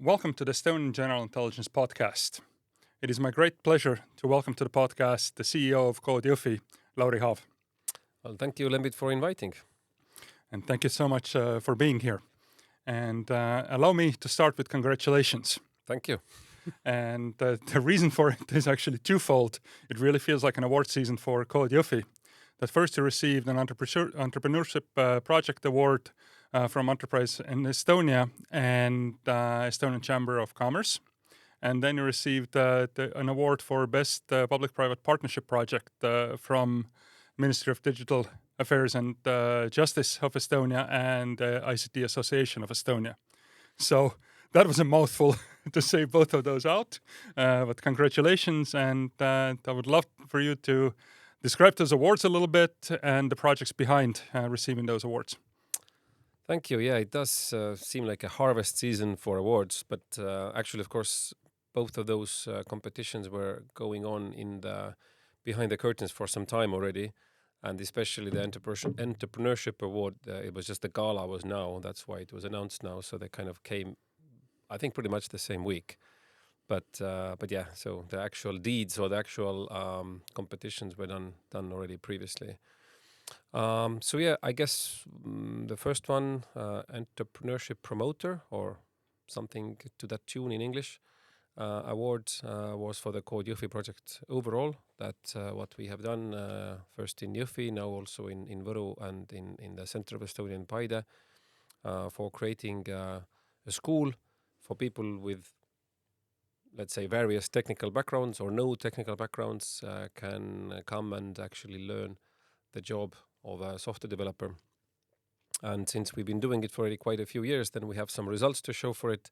Welcome to the Estonian General Intelligence podcast. It is my great pleasure to welcome to the podcast the CEO of kood, Lauri Haav. Well, thank you, Lembit, for inviting. And thank you so much for being here. And allow me to start with congratulations. Thank you. And the reason for it is actually twofold. It really feels like an award season for kood. That first you received an entrepreneurship project award from Enterprise in Estonia and Estonian Chamber of Commerce. And then you received an award for Best Public-Private Partnership Project from Ministry of Digital Affairs and Justice of Estonia and ICT Association of Estonia. So that was a mouthful to say both of those out, but congratulations, and I would love for you to describe those awards a little bit and the projects behind receiving those awards. Thank you. Yeah, it does seem like a harvest season for awards, but actually, of course, both of those competitions were going on behind the curtains for some time already, and especially the entrepreneurship award. It was just the gala was now. That's why it was announced now. So they kind of came, I think, pretty much the same week. But yeah, so the actual deeds or the actual competitions were done already previously. So yeah, I guess the first one, entrepreneurship promoter or something to that tune in English, award was for the kood project overall. That what we have done first in Jõhvi, now also in Võru and in the center of Estonia in Paide, for creating a school for people with, let's say, various technical backgrounds or no technical backgrounds can come and actually learn the job of a software developer. And since we've been doing it for already quite a few years, then we have some results to show for it,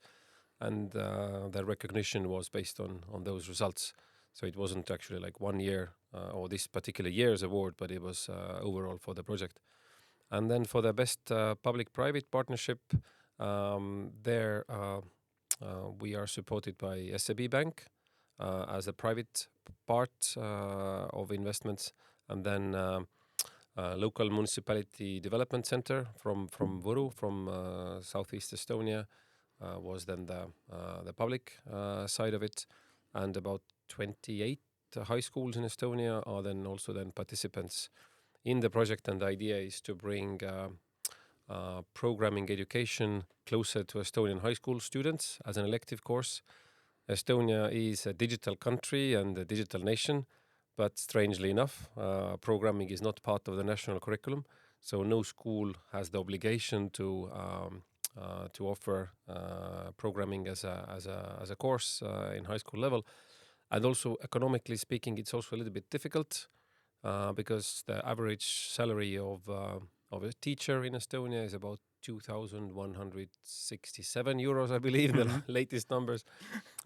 and the recognition was based on those results. So it wasn't actually like 1 year or this particular year's award, but it was overall for the project. And then for the best public-private partnership, there we are supported by SEB Bank as a private part of investments, and then local municipality development center from Võru, from southeast Estonia, was then the public side of it, and about 28 high schools in Estonia are then also participants in the project. And the idea is to bring programming education closer to Estonian high school students as an elective course. Estonia is a digital country and a digital nation, but strangely enough, programming is not part of the national curriculum. So no school has the obligation to offer programming as a course in high school level. And also, economically speaking, it's also a little bit difficult because the average salary of a teacher in Estonia is about 2,167 euros, I believe, the latest numbers.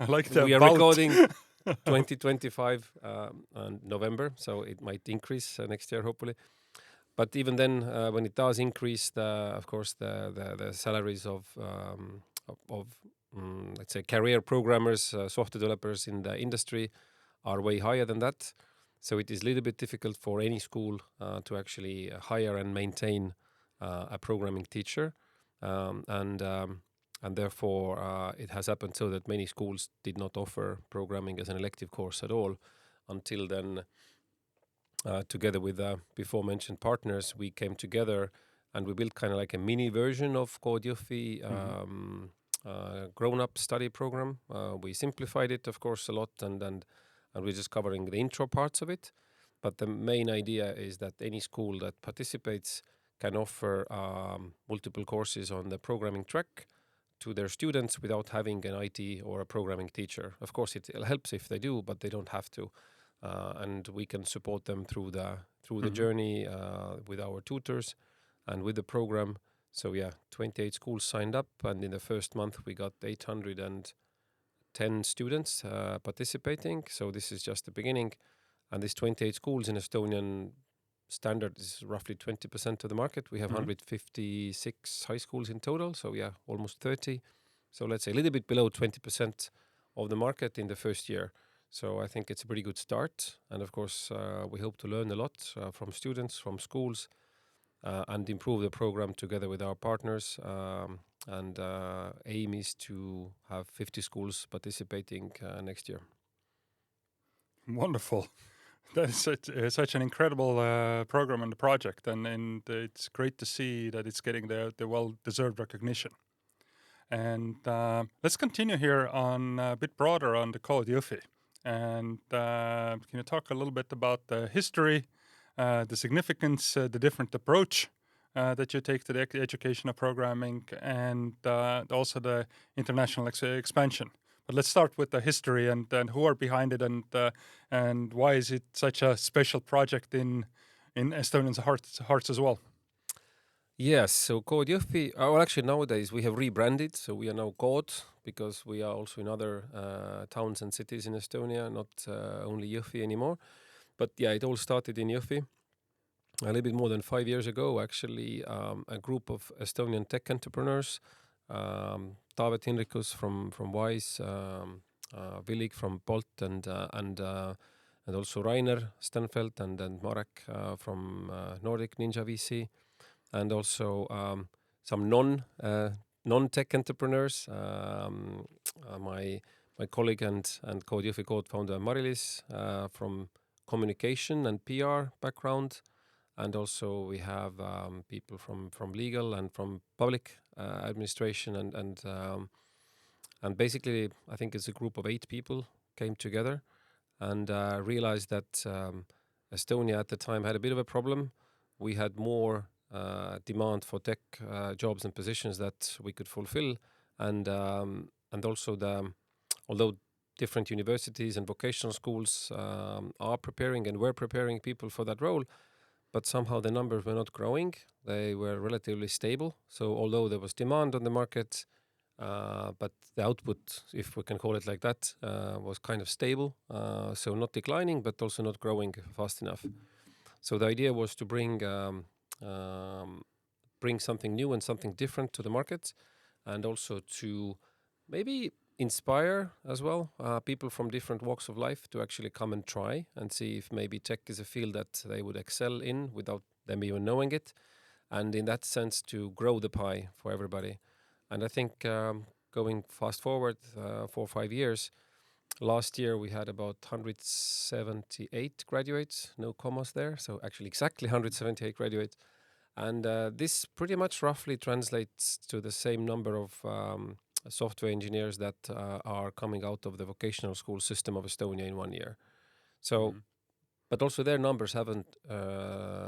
I like that. We are recording 2025 and November, so it might increase next year, hopefully. But even then, when it does increase, of course, the salaries of let's say, career programmers, software developers in the industry are way higher than that. So it is a little bit difficult for any school to actually hire and maintain a programming teacher. And therefore, it has happened so that many schools did not offer programming as an elective course at all. Until then, together with the before-mentioned partners, we came together and we built kind of like a mini version of kood grown-up study program. We simplified it, of course, a lot, and we're just covering the intro parts of it. But the main idea is that any school that participates can offer multiple courses on the programming track to their students without having an IT or a programming teacher. Of course, it helps if they do, but they don't have to. And we can support them through the journey with our tutors and with the program. So yeah, 28 schools signed up, and in the first month we got 810 students participating. So this is just the beginning. And these 28 schools in Estonian standard is roughly 20% of the market. We have 156 high schools in total. So yeah, almost 30. So let's say a little bit below 20% of the market in the first year. So I think it's a pretty good start. And of course, we hope to learn a lot from students, from schools, and improve the program together with our partners and aim is to have 50 schools participating next year. Wonderful. That is such an incredible program and project, and it's great to see that it's getting the well-deserved recognition. And let's continue here on a bit broader on the Kood Jõhvi. And can you talk a little bit about the history, the significance, the different approach that you take to the education of programming, and also the international expansion? But let's start with the history and who are behind it, and why is it such a special project in Estonians' hearts as well? Yes, so Kood Jõhvi, well, actually nowadays we have rebranded, so we are now Kood because we are also in other towns and cities in Estonia, not only Jõhvi anymore. But yeah, it all started in Jõhvi a little bit more than 5 years ago. Actually, a group of Estonian tech entrepreneurs, Taavet Hinrikus from Wise, Villig from Bolt, and also Rainer Stenfeld and Marek from Nordic Ninja VC, and also some non-tech entrepreneurs. My colleague and Kood Jõhvi co-founder Mari-Liis from communication and PR background, and also we have people from legal and from public administration, and basically I think it's a group of 8 people came together and realized that Estonia at the time had a bit of a problem. We had more demand for tech jobs and positions that we could fulfill, and also although different universities and vocational schools are preparing and were preparing people for that role, but somehow the numbers were not growing. They were relatively stable. So although there was demand on the market, but the output, if we can call it like that, was kind of stable. So not declining, but also not growing fast enough. So the idea was to bring something new and something different to the market, and also to maybe inspire as well people from different walks of life to actually come and try and see if maybe tech is a field that they would excel in without them even knowing it, and in that sense to grow the pie for everybody. And I think going fast forward 4 or 5 years, last year we had about 178 graduates, no commas there, so actually exactly 178 graduates. And this pretty much roughly translates to the same number of software engineers that are coming out of the vocational school system of Estonia in 1 year. So, but also their numbers haven't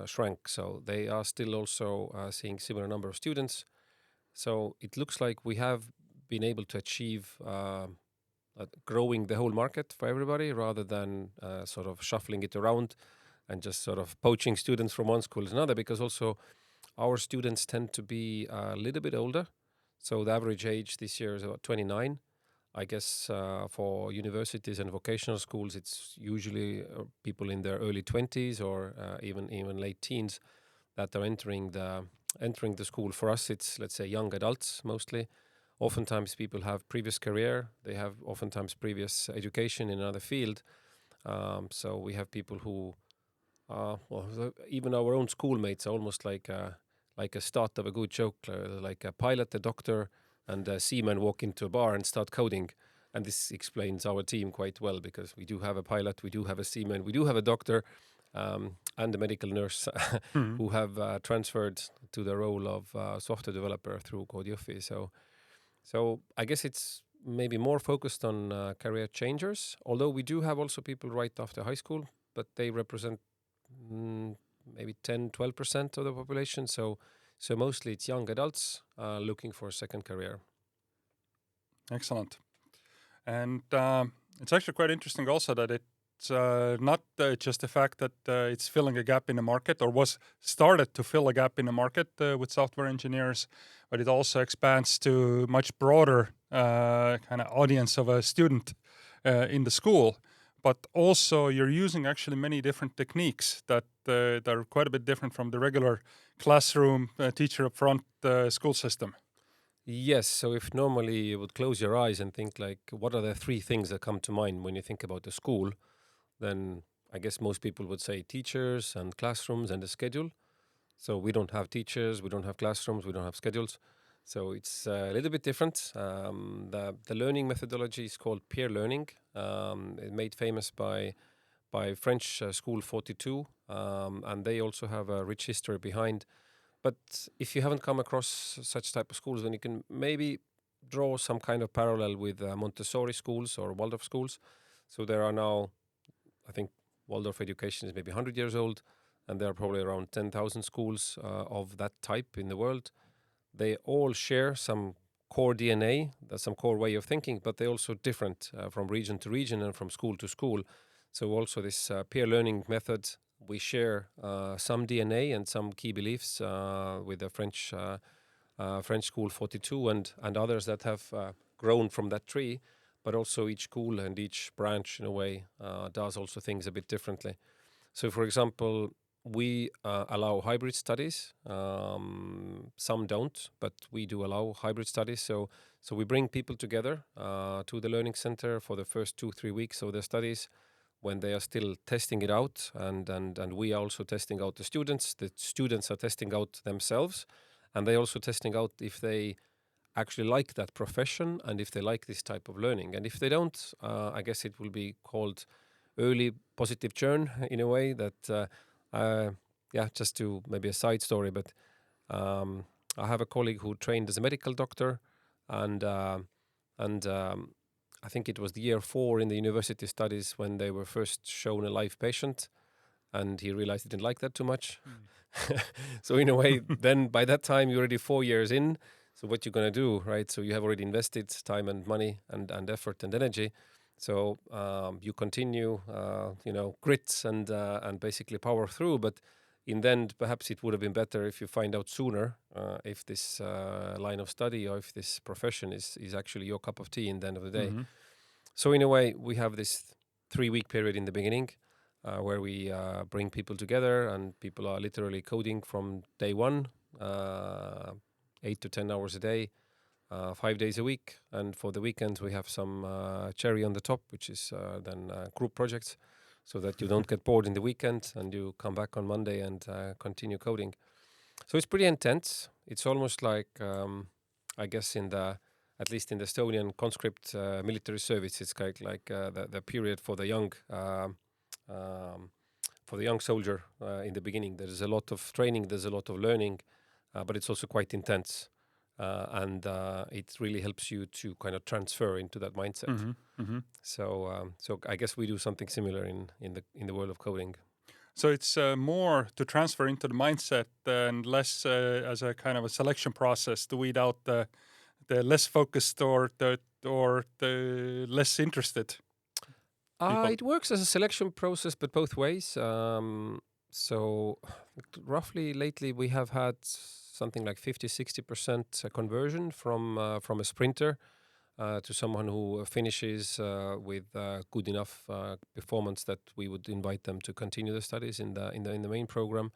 shrunk, so they are still also seeing similar number of students. So it looks like we have been able to achieve growing the whole market for everybody rather than sort of shuffling it around and just sort of poaching students from one school to another, because also our students tend to be a little bit older. So the average age this year is about 29. I guess for universities and vocational schools, it's usually people in their early 20s or even late teens that are entering the school. For us, it's, let's say, young adults mostly. Oftentimes people have previous career. They have oftentimes previous education in another field. So we have people who, even our own schoolmates are almost like a start of a good joke, like a pilot, a doctor, and a seaman walk into a bar and start coding. And this explains our team quite well, because we do have a pilot, we do have a seaman, we do have a doctor, and a medical nurse who have transferred to the role of software developer through Kood Jõhvi. So I guess it's maybe more focused on career changers, although we do have also people right after high school, but they represent maybe 10-12% of the population. So mostly it's young adults looking for a second career. Excellent. And it's actually quite interesting also that it's not just the fact that it's filling a gap in the market, or was started to fill a gap in the market with software engineers, but it also expands to much broader kind of audience of a student in the school. But also you're using actually many different techniques that are quite a bit different from the regular classroom teacher up front school system. Yes, so if normally you would close your eyes and think like, what are the 3 things that come to mind when you think about the school, then I guess most people would say teachers and classrooms and the schedule. So we don't have teachers, we don't have classrooms, we don't have schedules. So it's a little bit different. The learning methodology is called peer learning. It's made famous by French School 42, and they also have a rich history behind. But if you haven't come across such type of schools, then you can maybe draw some kind of parallel with Montessori schools or Waldorf schools. So there are now, I think, Waldorf education is maybe 100 years old, and there are probably around 10,000 schools of that type in the world. They all share some core DNA, some core way of thinking, but they're also different from region to region and from school to school. So also this peer learning method, we share some DNA and some key beliefs with the French School 42 and others that have grown from that tree, but also each school and each branch in a way does also things a bit differently. So for example, we allow hybrid studies. Some don't, but we do allow hybrid studies. So we bring people together to the learning center for the first 2-3 weeks of the studies when they are still testing it out, and we are also testing out the students. The students are testing out themselves, and they're also testing out if they actually like that profession and if they like this type of learning. And if they don't, I guess it will be called early positive churn in a way that just to maybe a side story, but I have a colleague who trained as a medical doctor, and I think it was the year 4 in the university studies when they were first shown a live patient, and he realized he didn't like that too much. So in a way, then by that time you're already 4 years in. So what you're going to do, right? So you have already invested time and money and effort and energy. So you continue, grit and basically power through. But in the end, perhaps it would have been better if you find out sooner if this line of study or if this profession is actually your cup of tea in the end of the day. Mm-hmm. So in a way, we have this 3-week period in the beginning where we bring people together, and people are literally coding from day one, 8 to 10 hours a day. 5 days a week, and for the weekends we have some cherry on the top, which is then group projects, so that you don't get bored in the weekend and you come back on Monday and continue coding. So it's pretty intense. It's almost like I guess at least in the Estonian conscript military service, it's kind of like the period for the young soldier in the beginning. There's a lot of training, there's a lot of learning, but it's also quite intense. And it really helps you to kind of transfer into that mindset. Mm-hmm. Mm-hmm. So I guess we do something similar in the world of coding. So it's more to transfer into the mindset and less as a kind of a selection process to weed out the less focused or the less interested people. It works as a selection process, but both ways. So roughly lately we have had something like 50-60% conversion from a sprinter to someone who finishes with good enough performance that we would invite them to continue the studies in the main program.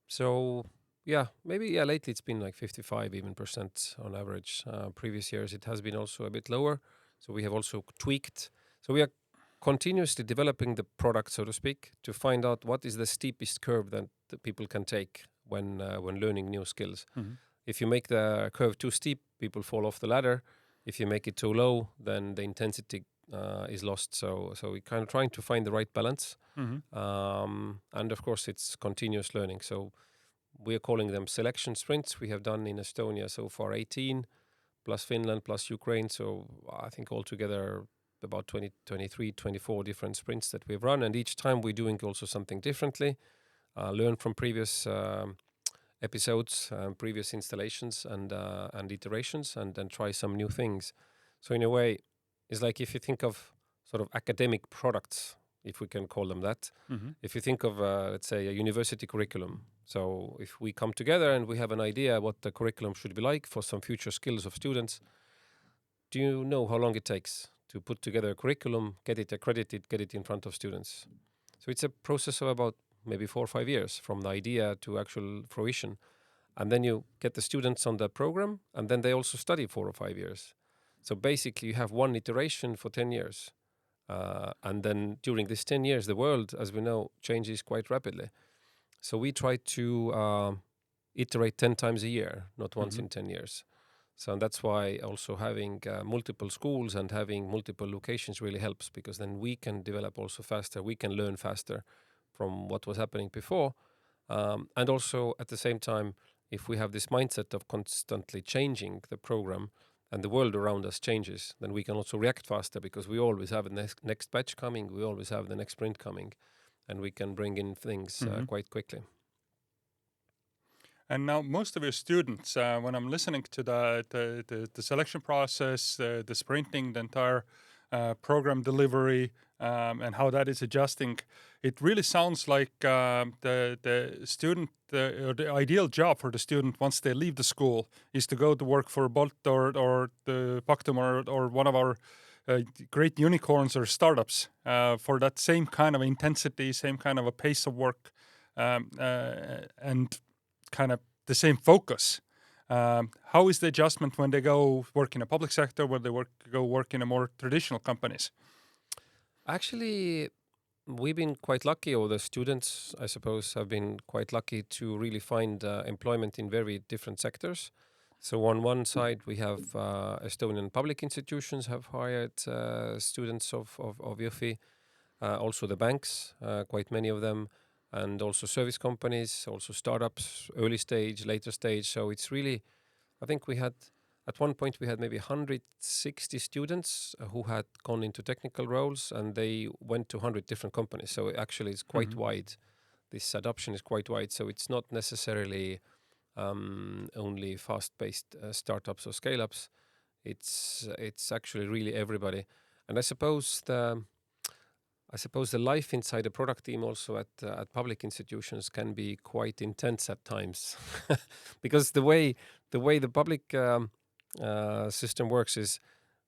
So maybe lately it's been like 55 even percent on average. Previous years it has been also a bit lower. So we have also tweaked. So we are continuously developing the product, so to speak, to find out what is the steepest curve that the people can take when learning new skills. Mm-hmm. If you make the curve too steep, people fall off the ladder. If you make it too low, then the intensity is lost. So we're kind of trying to find the right balance. Mm-hmm. And of course, it's continuous learning. So we are calling them selection sprints. We have done in Estonia so far 18, plus Finland, plus Ukraine. So I think altogether about 20, 23, 24 different sprints that we've run. And each time we're doing also something differently. Learn from previous episodes, previous installations and iterations, and then try some new things. So in a way, it's like if you think of sort of academic products, if we can call them that. Mm-hmm. If you think of, let's say, a university curriculum. So if we come together and we have an idea what the curriculum should be like for some future skills of students, do you know how long it takes to put together a curriculum, get it accredited, get it in front of students? So it's a process of about maybe 4 or 5 years from the idea to actual fruition. And then you get the students on the program, and then they also study 4 or 5 years. So basically you have one iteration for 10 years. And then during this 10 years, the world, as we know, changes quite rapidly. So we try to iterate 10 times a year, not once in 10 years. So that's why also having multiple schools and having multiple locations really helps, because then we can develop also faster, we can learn faster from what was happening before. And also at the same time, if we have this mindset of constantly changing the program and the world around us changes, then we can also react faster, because we always have the next batch coming, we always have the next sprint coming, and we can bring in things quite quickly. And now most of your students, when I'm listening to the selection process, the sprinting, the entire program delivery, and how that is adjusting, it really sounds like the student, or the ideal job for the student once they leave the school is to go to work for Bolt or the Pactum or one of our great unicorns or startups for that same kind of intensity, same kind of a pace of work, and kind of the same focus. How is the adjustment when they go work in a public sector, when they go work in a more traditional companies? Actually, we've been quite lucky, or the students, I suppose, have been quite lucky to really find employment in very different sectors. So on one side, we have Estonian public institutions have hired students of Jõhvi, also the banks, quite many of them, and also service companies, also startups, early stage, later stage. So it's really, I think we had, at one point we had maybe 160 students who had gone into technical roles, and they went to 100 different companies. So actually it's quite wide. This adoption is quite wide. So it's not necessarily only fast-paced startups or scale-ups. It's actually really everybody. And I suppose the life inside a product team also at public institutions can be quite intense at times, because the way the public system works is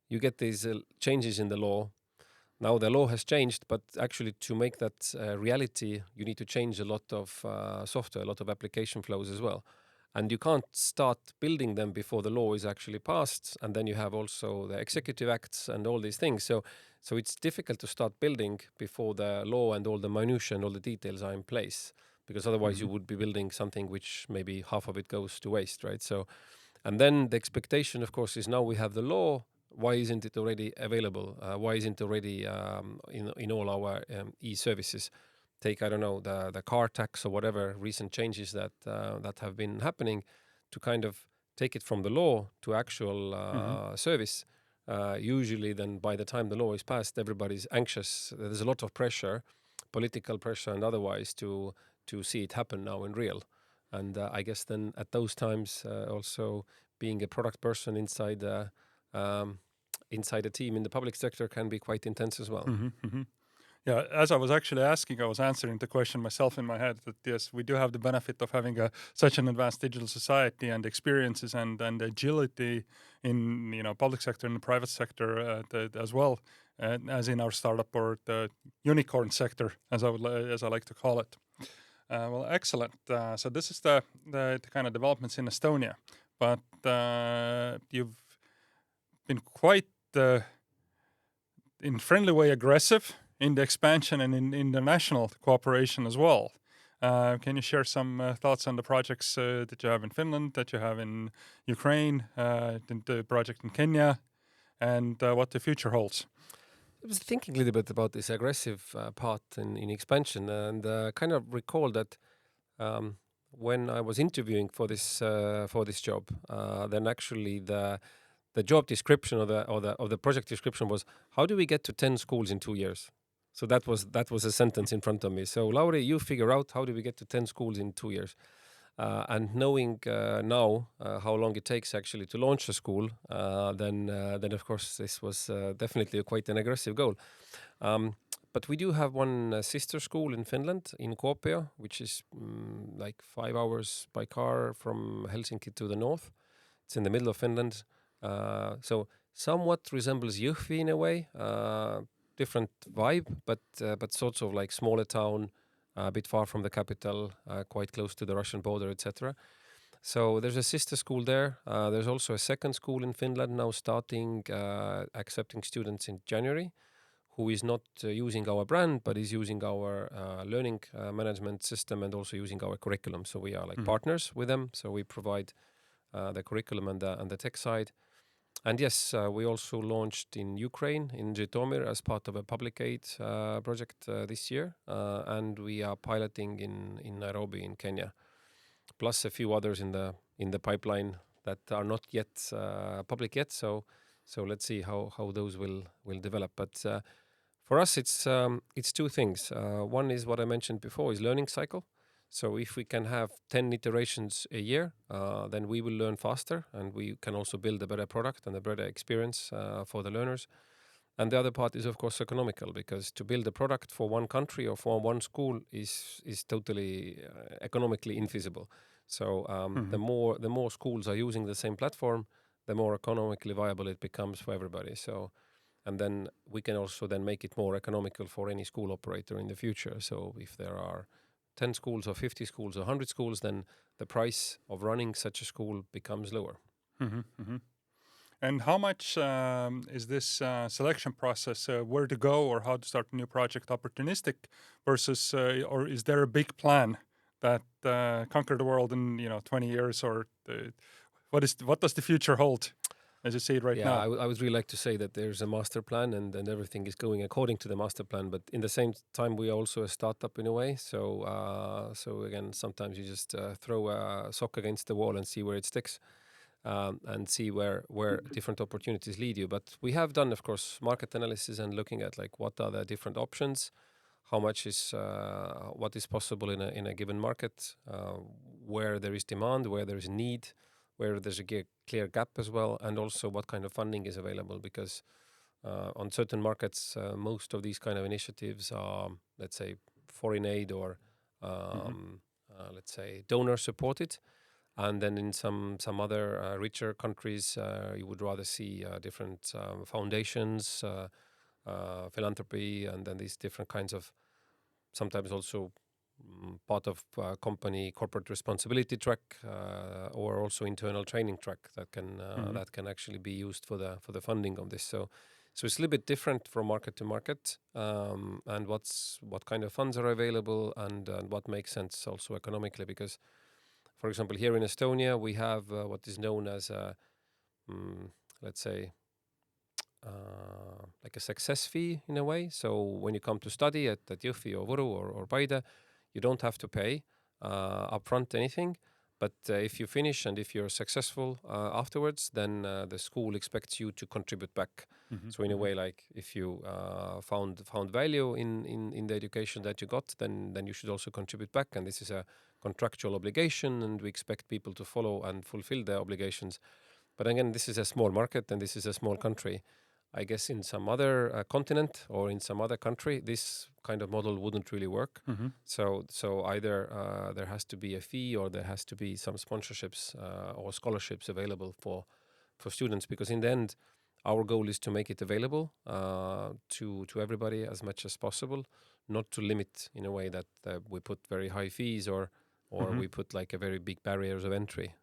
you get these changes in the law. Now the law has changed, but actually to make that reality, you need to change a lot of software, a lot of application flows as well. And you can't start building them before the law is actually passed. And then you have also the executive acts and all these things. So it's difficult to start building before the law and all the minutiae and all the details are in place, because otherwise you would be building something which maybe half of it goes to waste, right? So, and then the expectation, of course, is now we have the law. Why isn't it already available? Why isn't it already in all our e-services? Take, I don't know, the car tax or whatever recent changes that have been happening, to kind of take it from the law to actual service. Usually then by the time the law is passed, everybody's anxious. There's a lot of pressure, political pressure and otherwise, to see it happen now in real. And I guess then at those times also being a product person inside a team in the public sector can be quite intense as well. Yeah, as I was actually asking, I was answering the question myself in my head, that yes, we do have the benefit of having such an advanced digital society and experiences and agility in public sector and the private sector as well, as in our startup or the unicorn sector, as I like to call it. Well, excellent. So this is the kind of developments in Estonia, but you've been quite in friendly way aggressive in the expansion and in international cooperation as well. Can you share some thoughts on the projects that you have in Finland, that you have in Ukraine, the project in Kenya, and what the future holds? I was thinking a little bit about this aggressive part in expansion, and kind of recall that when I was interviewing for this job, then actually the job description or the project description was, how do we get to 10 schools in 2 years? So that was a sentence in front of me. So Lauri, you figure out how do we get to 10 schools in 2 years? And knowing now how long it takes actually to launch a school, then of course this was definitely quite an aggressive goal. But we do have one sister school in Finland, in Kuopio, which is like 5 hours by car from Helsinki to the north. It's in the middle of Finland. So somewhat resembles Jõhvi in a way. Different vibe, but sort of like smaller town, a bit far from the capital, quite close to the Russian border, etc. So there's a sister school there. There's also a second school in Finland now starting accepting students in January, who is not using our brand, but is using our learning management system and also using our curriculum. So we are like partners with them. So we provide the curriculum and the tech side. And yes, we also launched in Ukraine, in Zhytomyr, as part of a public aid project this year. And we are piloting in Nairobi, in Kenya, plus a few others in the pipeline that are not yet public yet. So let's see how those will develop. But for us, it's two things. One is what I mentioned before, is learning cycle. So if we can have 10 iterations a year, then we will learn faster, and we can also build a better product and a better experience for the learners. And the other part is, of course, economical, because to build a product for one country or for one school is totally economically infeasible. So the more schools are using the same platform, the more economically viable it becomes for everybody. So, and then we can also then make it more economical for any school operator in the future. So if there are 10 schools or 50 schools or 100 schools, then the price of running such a school becomes lower. And how much is this selection process, where to go or how to start a new project, opportunistic versus, or is there a big plan that conquer the world in 20 years, or what does the future hold as you see it right now? I would really like to say that there's a master plan and everything is going according to the master plan, but in the same time we are also a startup in a way. So again, sometimes you just throw a sock against the wall and see where it sticks. And see where different opportunities lead you. But we have done, of course, market analysis and looking at like what are the different options, how much is what is possible in a given market, where there is demand, where there is need, where there's a clear gap as well, and also what kind of funding is available. Because on certain markets, most of these kind of initiatives are, let's say, foreign aid or let's say donor supported. And then in some other richer countries, you would rather see different foundations, philanthropy, and then these different kinds of, sometimes also part of company corporate responsibility track, or also internal training track that can actually be used for the funding of this. So it's a little bit different from market to market, and what kind of funds are available and what makes sense also economically, because, for example, here in Estonia, we have what is known as let's say, like a success fee in a way. So when you come to study at Jõhvi or Võru or Paide, you don't have to pay upfront anything. But if you finish and if you're successful afterwards, then the school expects you to contribute back. So in a way, like if you found value in the education that you got, then you should also contribute back. And this is a contractual obligation, and we expect people to follow and fulfill their obligations. But again, this is a small market and this is a small country. I guess in some other continent or in some other country, this kind of model wouldn't really work. So either there has to be a fee or there has to be some sponsorships or scholarships available for students, because in the end, our goal is to make it available to everybody as much as possible, not to limit in a way that we put very high fees or we put like a very big barriers of entry.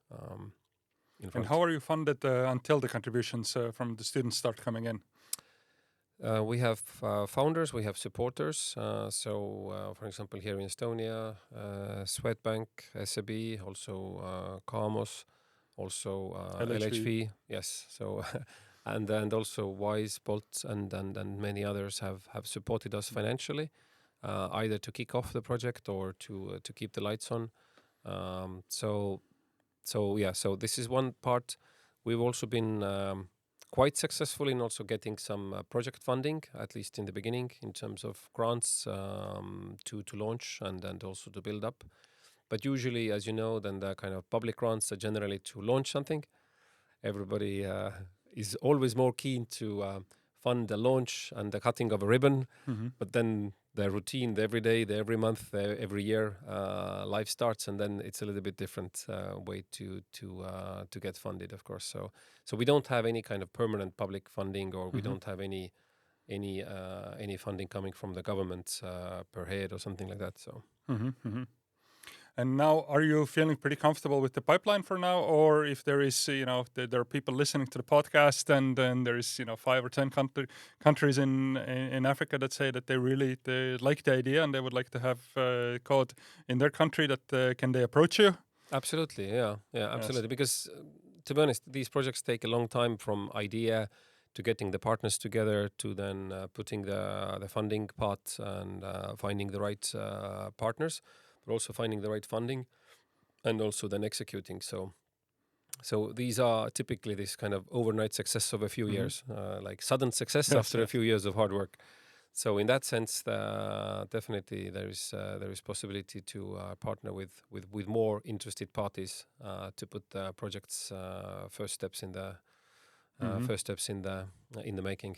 And how are you funded until the contributions from the students start coming in? We have founders, we have supporters. For example, here in Estonia, Swedbank, SEB, also Kamos, also LHV. Yes. So, and also Wise, Bolt, and many others have supported us financially, either to kick off the project or to keep the lights on. So this is one part. We've also been quite successful in also getting some project funding, at least in the beginning, in terms of grants to launch and also to build up. But usually, as you know, then the kind of public grants are generally to launch something. Everybody is always more keen to fund the launch and the cutting of a ribbon, but then the routine, the every day, the every month, the every year life starts, and then it's a little bit different way to get funded, of course. So we don't have any kind of permanent public funding, or we don't have any funding coming from the government per head or something like that. So. And now, are you feeling pretty comfortable with the pipeline for now, or if there is, there are people listening to the podcast, and then there is, 5 or 10 countries in Africa that say that they like the idea and they would like to have code in their country, that can they approach you? Absolutely, yeah, Yes. absolutely. Because to be honest, these projects take a long time from idea to getting the partners together to then putting the funding part and finding the right partners, but also finding the right funding and also then executing. So these are typically this kind of overnight success of a few years, like sudden success Yes, after a yes. few years of hard work. So in that sense, definitely there is possibility to partner with more interested parties to put the project's first steps in the in the making.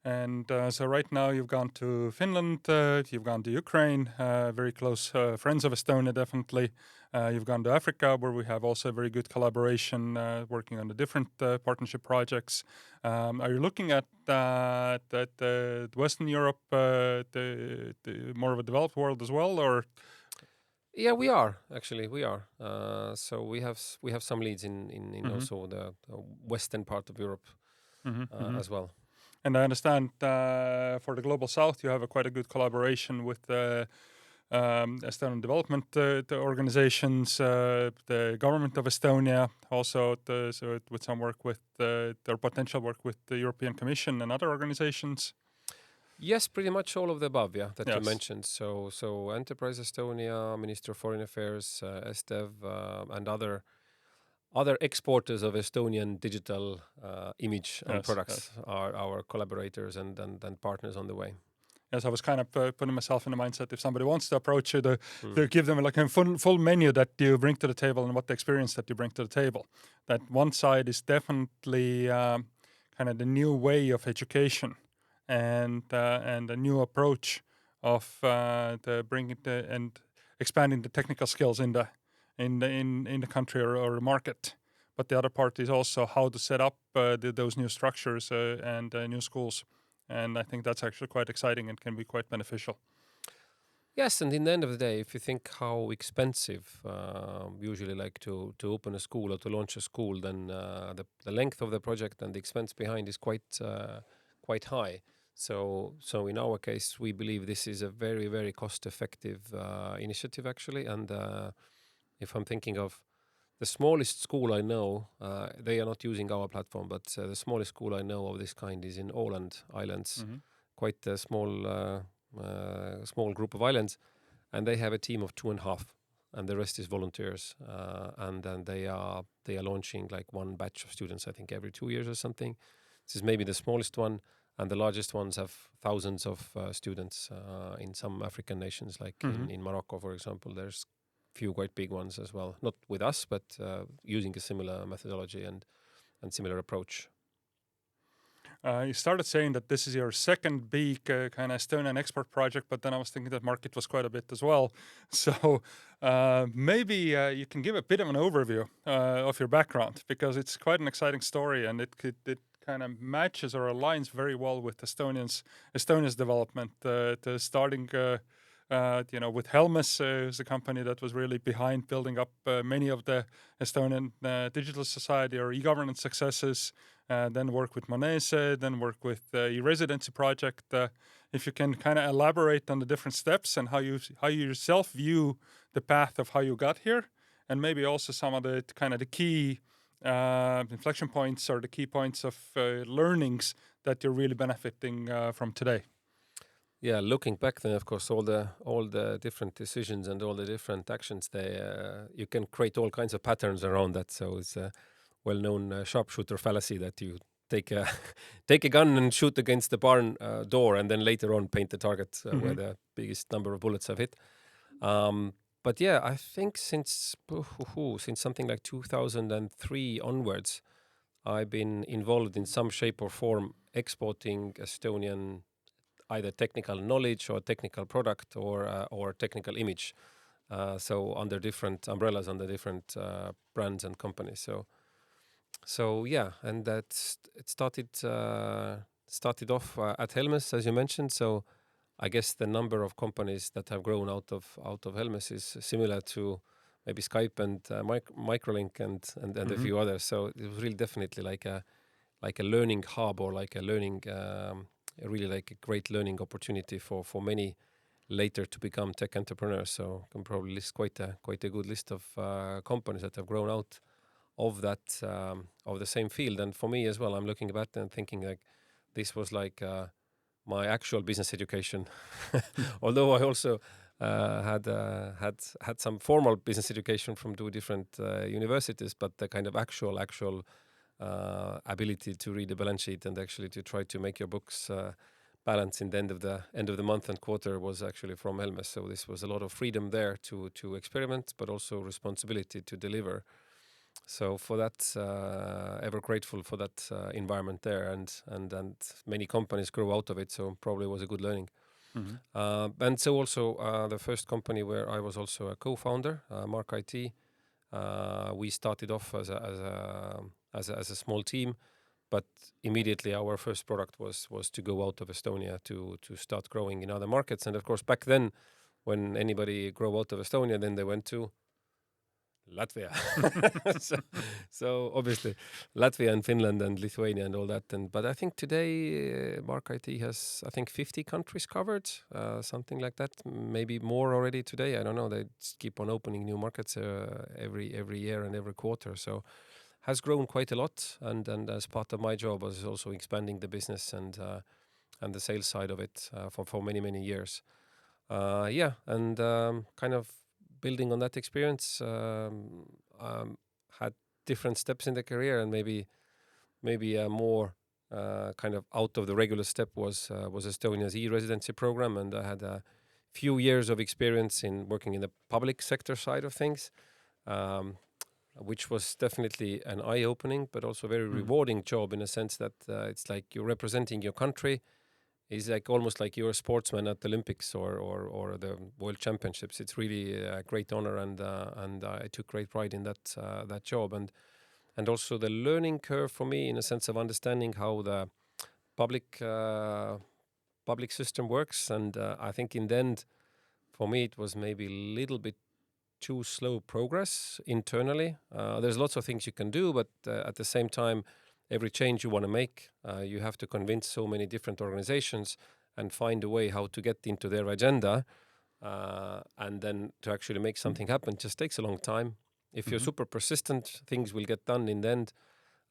And so right now you've gone to Finland, you've gone to Ukraine, very close friends of Estonia, definitely. You've gone to Africa, where we have also very good collaboration, working on the different partnership projects. Are you looking at Western Europe, the more of a developed world as well, or? Yeah, we are actually we are. So we have some leads in Mhm, also the western part of Europe mhm. as well. And I understand for the Global South, you have quite a good collaboration with the Estonian development the organizations, the government of Estonia, also with some work with their potential work with the European Commission and other organizations. Yes, pretty much all of the above, yeah, that you Yes. mentioned. So Enterprise Estonia, Minister of Foreign Affairs, SDEV, and other exporters of Estonian digital image and Yes. products Yes. are our collaborators and partners on the way. Yes, I was kind of putting myself in the mindset if somebody wants to approach you, Mm. to give them like a full menu that you bring to the table and what the experience that you bring to the table. That one side is definitely kind of the new way of education and a new approach of the bringing and expanding the technical skills in the country or the market. But the other part is also how to set up those new structures and new schools, and I think that's actually quite exciting and can be quite beneficial. Yes, and in the end of the day, if you think how expensive usually like to open a school or to launch a school, then the length of the project and the expense behind is quite high. So in our case, we believe this is a very, very cost-effective initiative actually. And if I'm thinking of the smallest school I know, they are not using our platform, but the smallest school I know of this kind is in Åland Islands, Hmm. quite a small group of islands, and they have a team of 2.5, and the rest is volunteers. And then they are launching like one batch of students, I think, every 2 years or something. This is maybe the smallest one, and the largest ones have thousands of students in some African nations, like Hmm. in Morocco, for example. There's few quite big ones as well, not with us, but using a similar methodology and similar approach. You started saying that this is your second big kind of Estonian export project, but then I was thinking that market was quite a bit as well. So maybe you can give a bit of an overview of your background, because it's quite an exciting story, and it kind of matches or aligns very well with Estonia's development. The starting. With Helmes, is a company that was really behind building up many of the Estonian digital society or e-governance successes. Then work with Monese, then work with e-residency project. If you can kind of elaborate on the different steps and how you yourself view the path of how you got here, and maybe also some of the kind of the key inflection points or the key points of learnings that you're really benefiting from today. Yeah, looking back, then of course all the different decisions and all the different actions, they you can create all kinds of patterns around that. So it's a well-known sharpshooter fallacy that you take a take a gun and shoot against the barn door, and then later on paint the target where Hmm. the biggest number of bullets have hit. But yeah, I think since something like 2003 onwards, I've been involved in some shape or form exporting Estonian either technical knowledge or technical product or technical image. So under different umbrellas, under different brands and companies. So yeah, and it started off at Helmes, as you mentioned. So I guess the number of companies that have grown out of Helmes is similar to maybe Skype and Microlink and a Mm-hmm. few others. So it was really definitely like a learning hub, or like a learning really like a great learning opportunity for many later to become tech entrepreneurs. So can probably list quite a good list of companies that have grown out of that of the same field. And for me as well, I'm looking back and thinking like this was like my actual business education. Although I also had some formal business education from two different universities, but the kind of actual ability to read a balance sheet and actually to try to make your books balance in the end of the month and quarter was actually from Helmes. So this was a lot of freedom there to experiment, but also responsibility to deliver. So for that, ever grateful for that environment there, and many companies grow out of it. So probably was a good learning. Mm-hmm. And so also the first company where I was also a co-founder, Mark IT. We started off as a small team, but immediately our first product was to go out of Estonia to start growing in other markets. And of course, back then, when anybody grow out of Estonia, then they went to Latvia. so obviously Latvia and Finland and Lithuania and all that. But I think today Mark IT has, I think, 50 countries covered, something like that. Maybe more already today. I don't know. They just keep on opening new markets every year and every quarter. So has grown quite a lot. And as part of my job was also expanding the business and the sales side of it for many years. And kind of building on that experience, had different steps in the career, and maybe a more kind of out of the regular step was Estonia's e-residency program, and I had a few years of experience in working in the public sector side of things, which was definitely an eye-opening, but also very rewarding job in a sense that it's like you're representing your country. It's like almost like you're a sportsman at the Olympics or the World Championships. It's really a great honor, and I took great pride in that job, and also the learning curve for me in a sense of understanding how the public system works. And I think in the end, for me, it was maybe a little bit too slow progress internally. There's lots of things you can do, but at the same time, every change you want to make, you have to convince so many different organizations and find a way how to get into their agenda, and then to actually make something happen just takes a long time. If you're super persistent, things will get done in the end.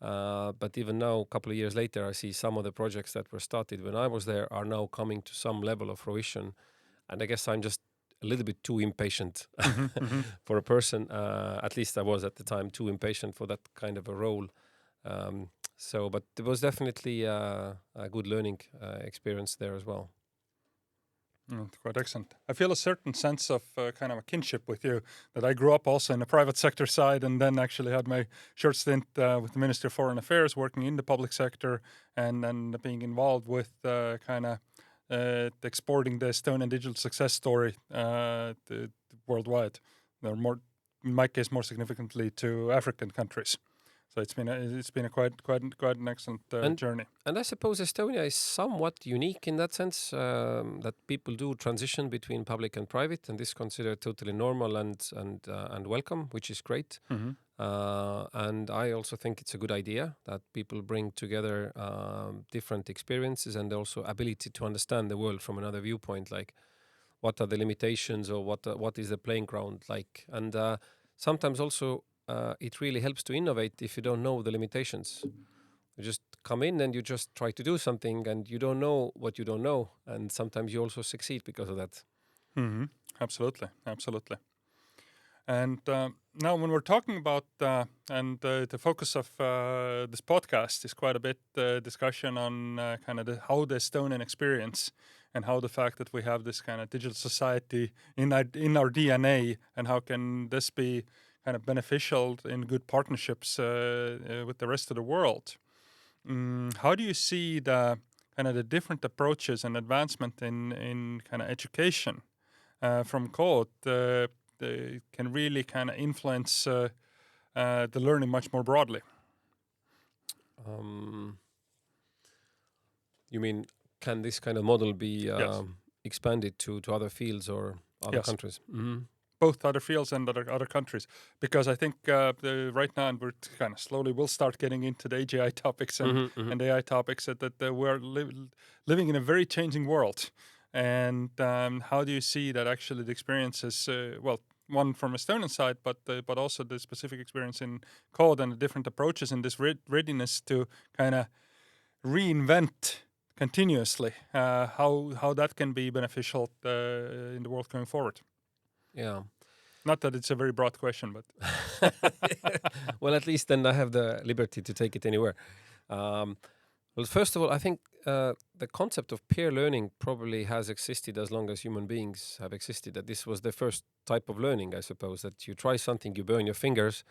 But even now, a couple of years later, I see some of the projects that were started when I was there are now coming to some level of fruition. And I guess I'm just a little bit too impatient for a person. At least I was at the time too impatient for that kind of a role. But it was definitely a good learning experience there as well. Quite excellent. I feel a certain sense of kind of a kinship with you, that I grew up also in the private sector side, and then actually had my short stint with the Ministry of Foreign Affairs, working in the public sector, and then being involved with exporting the Estonian digital success story worldwide. There are more, in my case, more significantly to African countries. So it's been a quite an excellent journey. And I suppose Estonia is somewhat unique in that sense, that people do transition between public and private, and this is considered totally normal and welcome, which is great. And I also think it's a good idea that people bring together different experiences and also ability to understand the world from another viewpoint, like what are the limitations, or what is the playing ground like. And sometimes also it really helps to innovate if you don't know the limitations. You just come in and you just try to do something, and you don't know what you don't know, and sometimes you also succeed because of that. Absolutely. And now when we're talking about, the focus of this podcast is quite a bit discussion on kind of how the Estonian experience, and how the fact that we have this kind of digital society in our DNA, and how can this be kind of beneficial in good partnerships with the rest of the world. How do you see the kind of the different approaches and advancement in kind of education from kood can really kind of influence the learning much more broadly? You mean, can this kind of model be Yes. expand it to other fields or other Yes. countries? Mm-hmm. Both other fields and other countries, because I think right now, and we're kind of slowly will start getting into the AGI topics Mm-hmm, mm-hmm. and AI topics, that we're living in a very changing world. And how do you see that actually the experiences, one from Estonian side, but also the specific experience in code and the different approaches in this readiness to kind of reinvent continuously, how that can be beneficial in the world going forward? Yeah. Not that it's a very broad question, but Well, at least then I have the liberty to take it anywhere. Well, first of all, I think the concept of peer learning probably has existed as long as human beings have existed. That this was the first type of learning, I suppose, that you try something, you burn your fingers,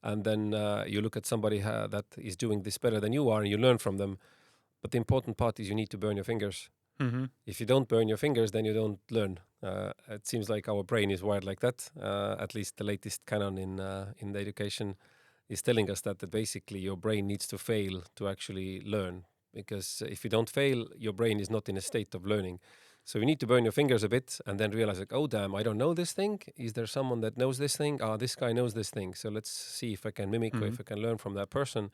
and then you look at somebody that is doing this better than you are, and you learn from them. But the important part is you need to burn your fingers. mm-hmm. If you don't burn your fingers, then you don't learn. It seems like our brain is wired like that. At least the latest canon in the education is telling us that basically your brain needs to fail to actually learn. Because if you don't fail, your brain is not in a state of learning. So you need to burn your fingers a bit and then realize like, oh damn, I don't know this thing. Is there someone that knows this thing? This guy knows this thing. So let's see if I can mimic or Mm-hmm. if I can learn from that person.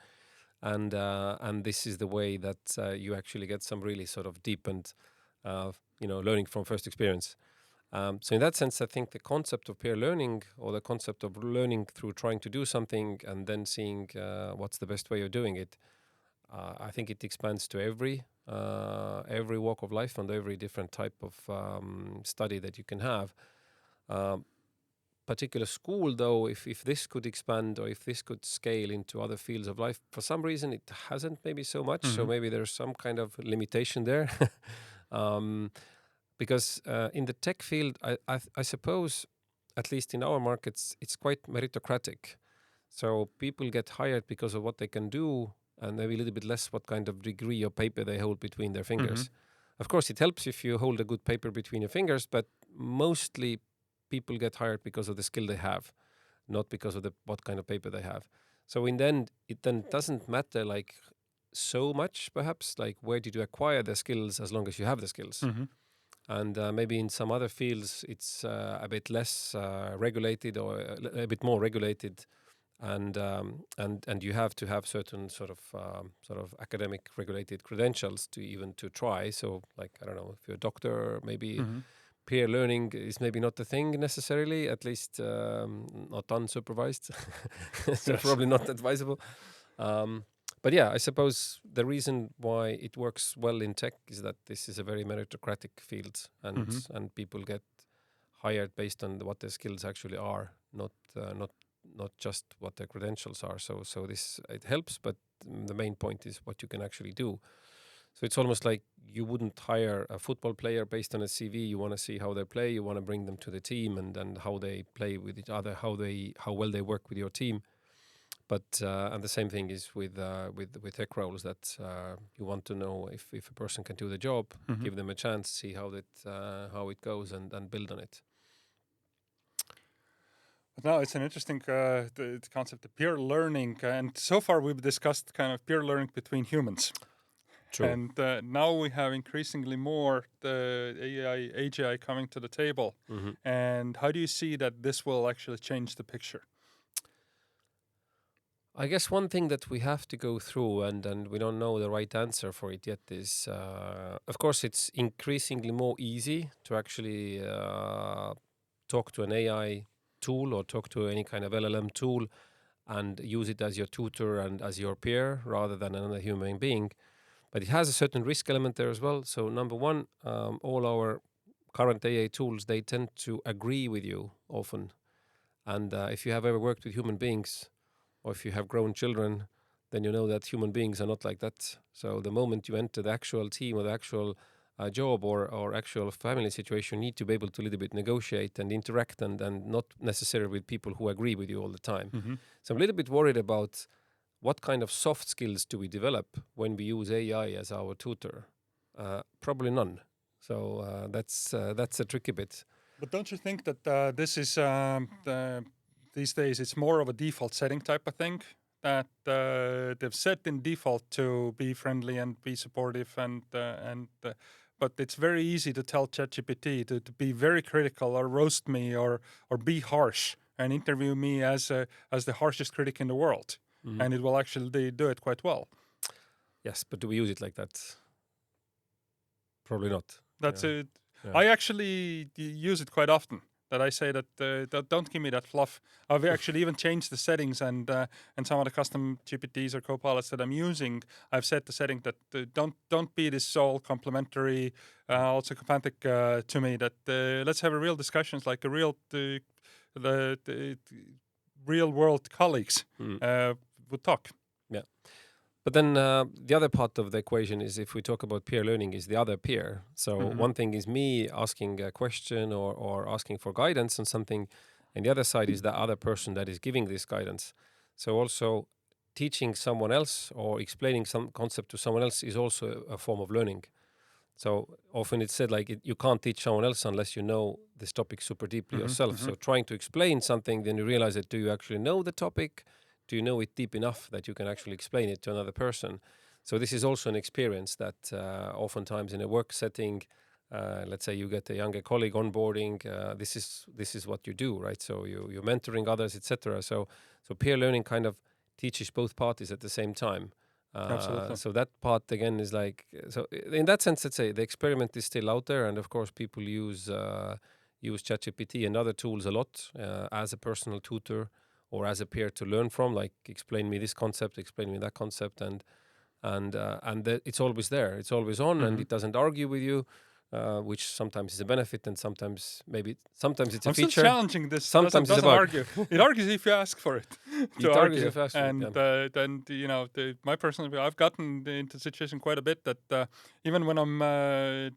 And this is the way that you actually get some really sort of deepened, learning from first experience. So in that sense, I think the concept of peer learning or the concept of learning through trying to do something and then seeing what's the best way of doing it, I think it expands to every walk of life and every different type of study that you can have. Particular school, though, if this could expand or if this could scale into other fields of life, for some reason it hasn't maybe so much. Mm-hmm. So maybe there's some kind of limitation there. Because in the tech field, I suppose, at least in our markets, it's quite meritocratic. So people get hired because of what they can do and maybe a little bit less what kind of degree or paper they hold between their fingers. Mm-hmm. Of course, it helps if you hold a good paper between your fingers, but mostly people get hired because of the skill they have, not because of what kind of paper they have. So in the end, it then doesn't matter like so much, perhaps, like where did you acquire the skills as long as you have the skills. Mm-hmm. And maybe in some other fields, it's a bit less regulated or a bit more regulated. And you have to have certain sort of academic regulated credentials to even to try. So like, I don't know, if you're a doctor, maybe Mm-hmm. peer learning is maybe not the thing necessarily, at least not unsupervised. So Yes. probably not advisable. But yeah, I suppose the reason why it works well in tech is that this is a very meritocratic field, and Mm-hmm. and people get hired based on what their skills actually are, not just what their credentials are. So this, it helps, but the main point is what you can actually do. So it's almost like you wouldn't hire a football player based on a CV. You want to see how they play. You want to bring them to the team and how they play with each other, how well they work with your team. But and the same thing is with tech roles, that you want to know if a person can do the job, Mm-hmm. give them a chance, see how it goes, and build on it. But now it's an interesting the concept of peer learning, and so far we've discussed kind of peer learning between humans. True. And now we have increasingly more the AI, AGI coming to the table. Mm-hmm. And how do you see that this will actually change the picture? I guess one thing that we have to go through, and we don't know the right answer for it yet, is of course it's increasingly more easy to actually talk to an AI tool or talk to any kind of LLM tool and use it as your tutor and as your peer rather than another human being. But it has a certain risk element there as well. So number one, all our current AI tools, they tend to agree with you often. And if you have ever worked with human beings, or if you have grown children, then you know that human beings are not like that. So the moment you enter the actual team or the actual job or actual family situation, you need to be able to a little bit negotiate and interact and not necessarily with people who agree with you all the time. Mm-hmm. So I'm a little bit worried about what kind of soft skills do we develop when we use AI as our tutor? Probably none. So that's a tricky bit. But don't you think that this is these days it's more of a default setting type of thing, that they've set in default to be friendly and be supportive and but it's very easy to tell ChatGPT to be very critical or roast me or be harsh and interview me as the harshest critic in the world, and it will actually do it quite well. Yes, but do we use it like that? Probably not. That's Yeah. it. Yeah. I actually use it quite often. That I say that don't give me that fluff. I've actually even changed the settings and some of the custom GPTs or copilots that I'm using. I've set the setting that don't be this all complimentary, also empathic to me. That let's have a real discussions like a real the real world colleagues would talk. Yeah. But then the other part of the equation is, if we talk about peer learning, is the other peer. So one thing is me asking a question or asking for guidance on something, and the other side is the other person that is giving this guidance. So also teaching someone else or explaining some concept to someone else is also a form of learning. So often it's said like you can't teach someone else unless you know this topic super deeply yourself. So trying to explain something, then you realize that do you actually know the topic? Do you know it deep enough that you can actually explain it to another person? So this is also an experience that oftentimes in a work setting, let's say you get a younger colleague onboarding, this is what you do, right? So you're mentoring others, etc. So peer learning kind of teaches both parties at the same time. Absolutely. So that part again is like, so in that sense, let's say the experiment is still out there, and of course people use ChatGPT and other tools a lot as a personal tutor or as a peer to learn from, like explain me this concept, explain me that concept, and it's always there, it's always on, and it doesn't argue with you, which sometimes is a benefit, and sometimes it's a I'm feature. still challenging this. Sometimes Doesn't it's a bug. argue. It argues if you ask for it to It argues argue. if you ask for it, And then my personal view, I've gotten into the situation quite a bit that even when I'm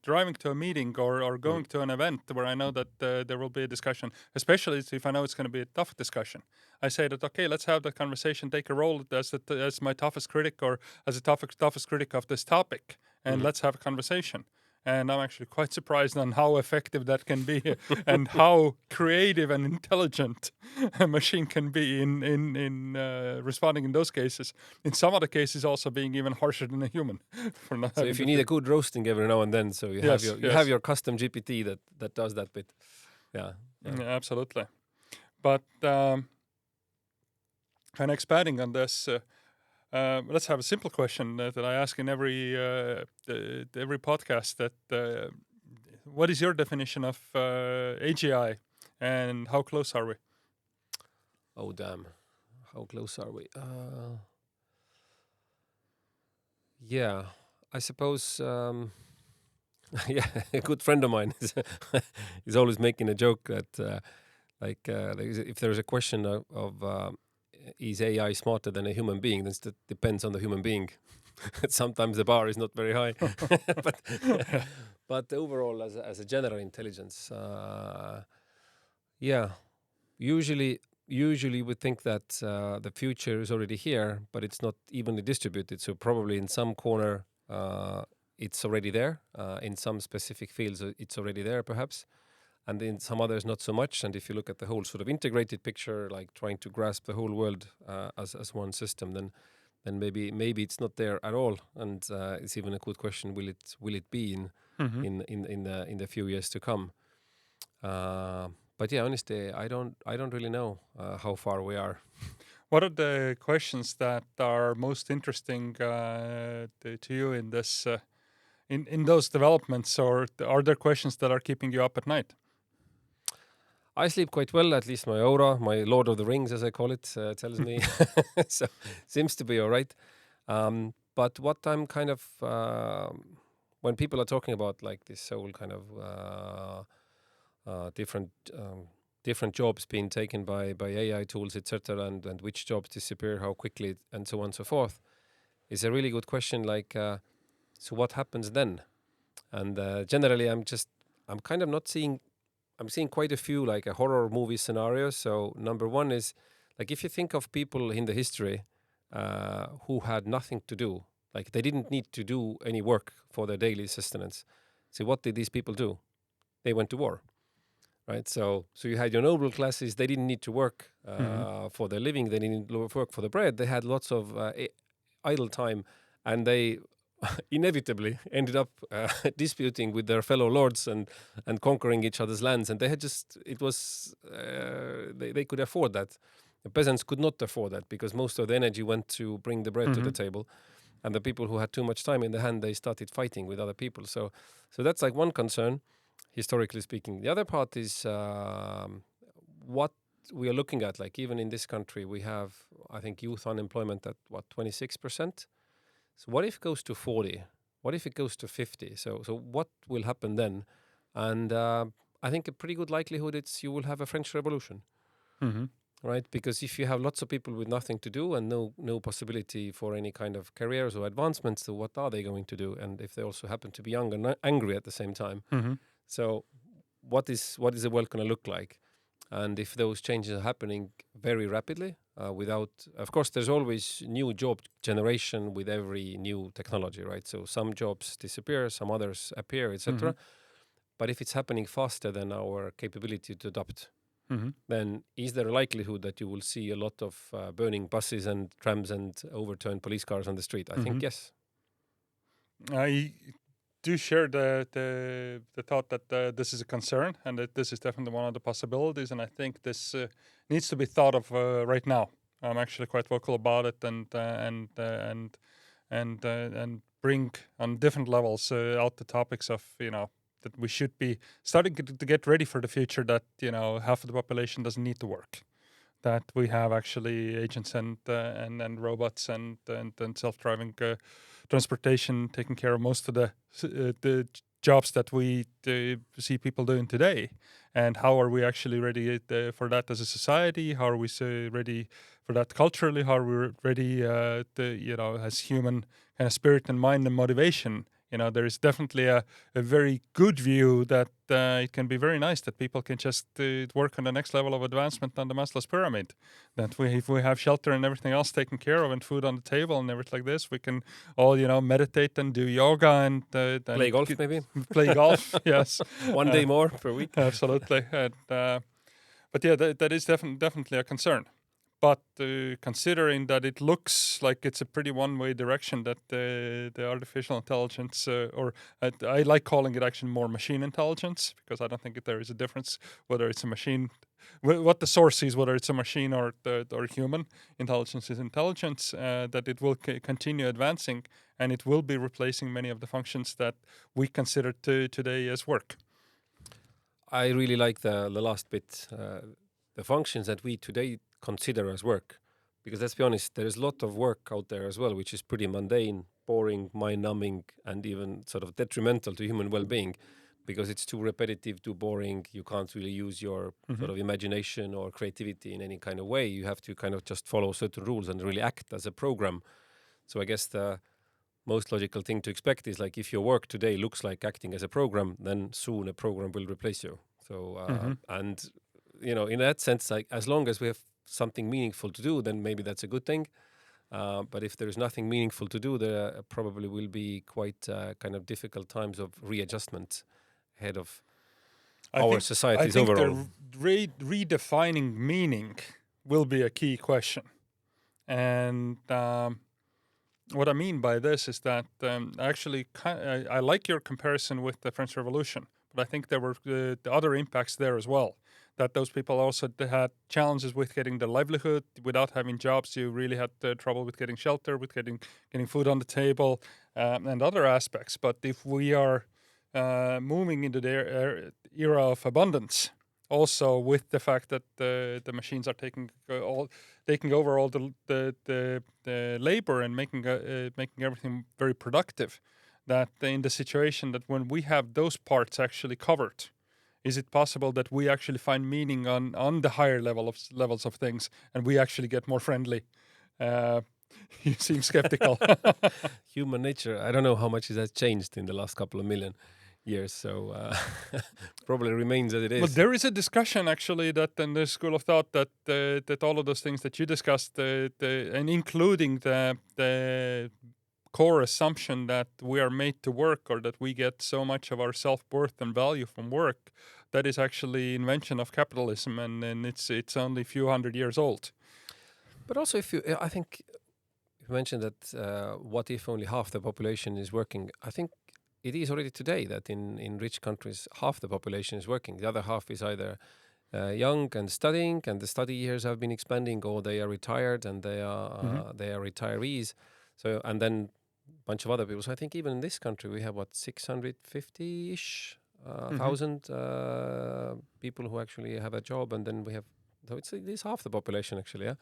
driving to a meeting or going to an event where I know that there will be a discussion, especially if I know it's going to be a tough discussion, I say that okay, let's have that conversation. Take a role as my toughest critic or as a toughest critic of this topic, and let's have a conversation. And I'm actually quite surprised on how effective that can be and how creative and intelligent a machine can be in responding in those cases. In some other cases, also being even harsher than a human. For not So having if you the need a good roasting every now and then, so you have you have your custom GPT that does that bit. Yeah. Yeah, absolutely. But kind of expanding on this, let's have a simple question that I ask in every podcast. That what is your definition of AGI, and how close are we? Oh damn, how close are we? Yeah, I suppose. Yeah, a good friend of mine is always making a joke that if there's a question of is AI smarter than a human being, then it depends on the human being. Sometimes the bar is not very high, but overall, as a general intelligence, yeah, usually we think that the future is already here, but it's not evenly distributed. So probably in some corner, it's already there. In some specific fields, it's already there, perhaps. And in some others, not so much. And if you look at the whole sort of integrated picture, like trying to grasp the whole world as one system, then maybe it's not there at all. And it's even a good question: will it be in the few years to come? But yeah, honestly, I don't really know how far we are. What are the questions that are most interesting to you in this in those developments, or are there questions that are keeping you up at night? I sleep quite well, at least my aura, my Lord of the Rings, as I call it, tells me. So seems to be all right. But what I'm kind of when people are talking about like this whole kind of different jobs being taken by AI tools, etc., and which jobs disappear, how quickly, and so on and so forth, is a really good question. Like, so what happens then? And generally, I'm kind of not seeing. I'm seeing quite a few like a horror movie scenarios. So number one is like if you think of people in the history who had nothing to do, like they didn't need to do any work for their daily sustenance. So what did these people do? They went to war, right? So you had your noble classes. They didn't need to work for their living. They didn't work for the bread. They had lots of idle time, and they inevitably ended up disputing with their fellow lords and conquering each other's lands, and they had just it was they could afford that. The peasants could not afford that because most of the energy went to bring the bread to the table, and the people who had too much time in the hand, they started fighting with other people. So that's like one concern, historically speaking. The other part is what we are looking at. Like even in this country, we have, I think, youth unemployment at 26%. So what if it goes to 40? What if it goes to 50? So what will happen then? And I think a pretty good likelihood it's you will have a French Revolution, right? Because if you have lots of people with nothing to do and no possibility for any kind of careers or advancements, so what are they going to do? And if they also happen to be young and angry at the same time, so what is the world going to look like? And if those changes are happening very rapidly, without, of course, there's always new job generation with every new technology, right? So some jobs disappear, some others appear, etc. But if it's happening faster than our capability to adapt, then is there a likelihood that you will see a lot of burning buses and trams and overturned police cars on the street? I think yes. I do share the thought that this is a concern and that this is definitely one of the possibilities, and I think this needs to be thought of right now. I'm actually quite vocal about it and bring on different levels out the topics of that we should be starting to get ready for the future, that half of the population doesn't need to work, that we have actually agents and robots and self-driving transportation taking care of most of the jobs that we see people doing today. And how are we actually ready for that as a society? How are we ready for that culturally? How are we ready as human kind of spirit and mind and motivation? There is definitely a very good view that it can be very nice that people can just work on the next level of advancement on the Maslow's pyramid. That if we have shelter and everything else taken care of and food on the table and everything like this, we can all, meditate and do yoga and Play golf, maybe? Play golf, yes. One day more per week. Absolutely. And, but yeah, that is definitely a concern. But considering that it looks like it's a pretty one-way direction, that the artificial intelligence, or I like calling it actually more machine intelligence, because I don't think there is a difference whether it's a machine, what the source is, whether it's a machine or human. Intelligence is intelligence, that it will continue advancing, and it will be replacing many of the functions that we consider today as work. I really like the last bit, the functions that we today consider as work, because let's be honest, there is a lot of work out there as well which is pretty mundane, boring, mind-numbing, and even sort of detrimental to human well-being, because it's too repetitive, too boring. You can't really use your sort of imagination or creativity in any kind of way. You have to kind of just follow certain rules and really act as a program. So I guess the most logical thing to expect is, like, if your work today looks like acting as a program, then soon a program will replace you. So and in that sense, like, as long as we have something meaningful to do, then maybe that's a good thing. But if there is nothing meaningful to do, there probably will be quite kind of difficult times of readjustment ahead of our societies overall. Redefining meaning will be a key question. And what I mean by this is that actually I like your comparison with the French Revolution, but I think there were the other impacts there as well. That those people also had challenges with getting the livelihood. Without having jobs, you really had trouble with getting shelter, with getting food on the table, and other aspects. But if we are moving into the era of abundance, also with the fact that the machines are taking over all the labor and making everything very productive, that in the situation that when we have those parts actually covered, is it possible that we actually find meaning on the higher levels of things, and we actually get more friendly? You seem skeptical. Human nature, I don't know how much it has changed in the last couple of million years, so probably remains as it is. Well, there is a discussion actually that in the school of thought that all of those things that you discussed, and including the core assumption that we are made to work, or that we get so much of our self-worth and value from work, that is actually invention of capitalism, and it's only a few hundred years old. But also, I think You mentioned that what if only half the population is working? I think it is already today that in rich countries, half the population is working. The other half is either young and studying, and the study years have been expanding, or they are retired and they are retirees. So, and then a bunch of other people. So I think even in this country we have 650-ish thousand people who actually have a job, and then we have, so it is half the population actually. Yeah.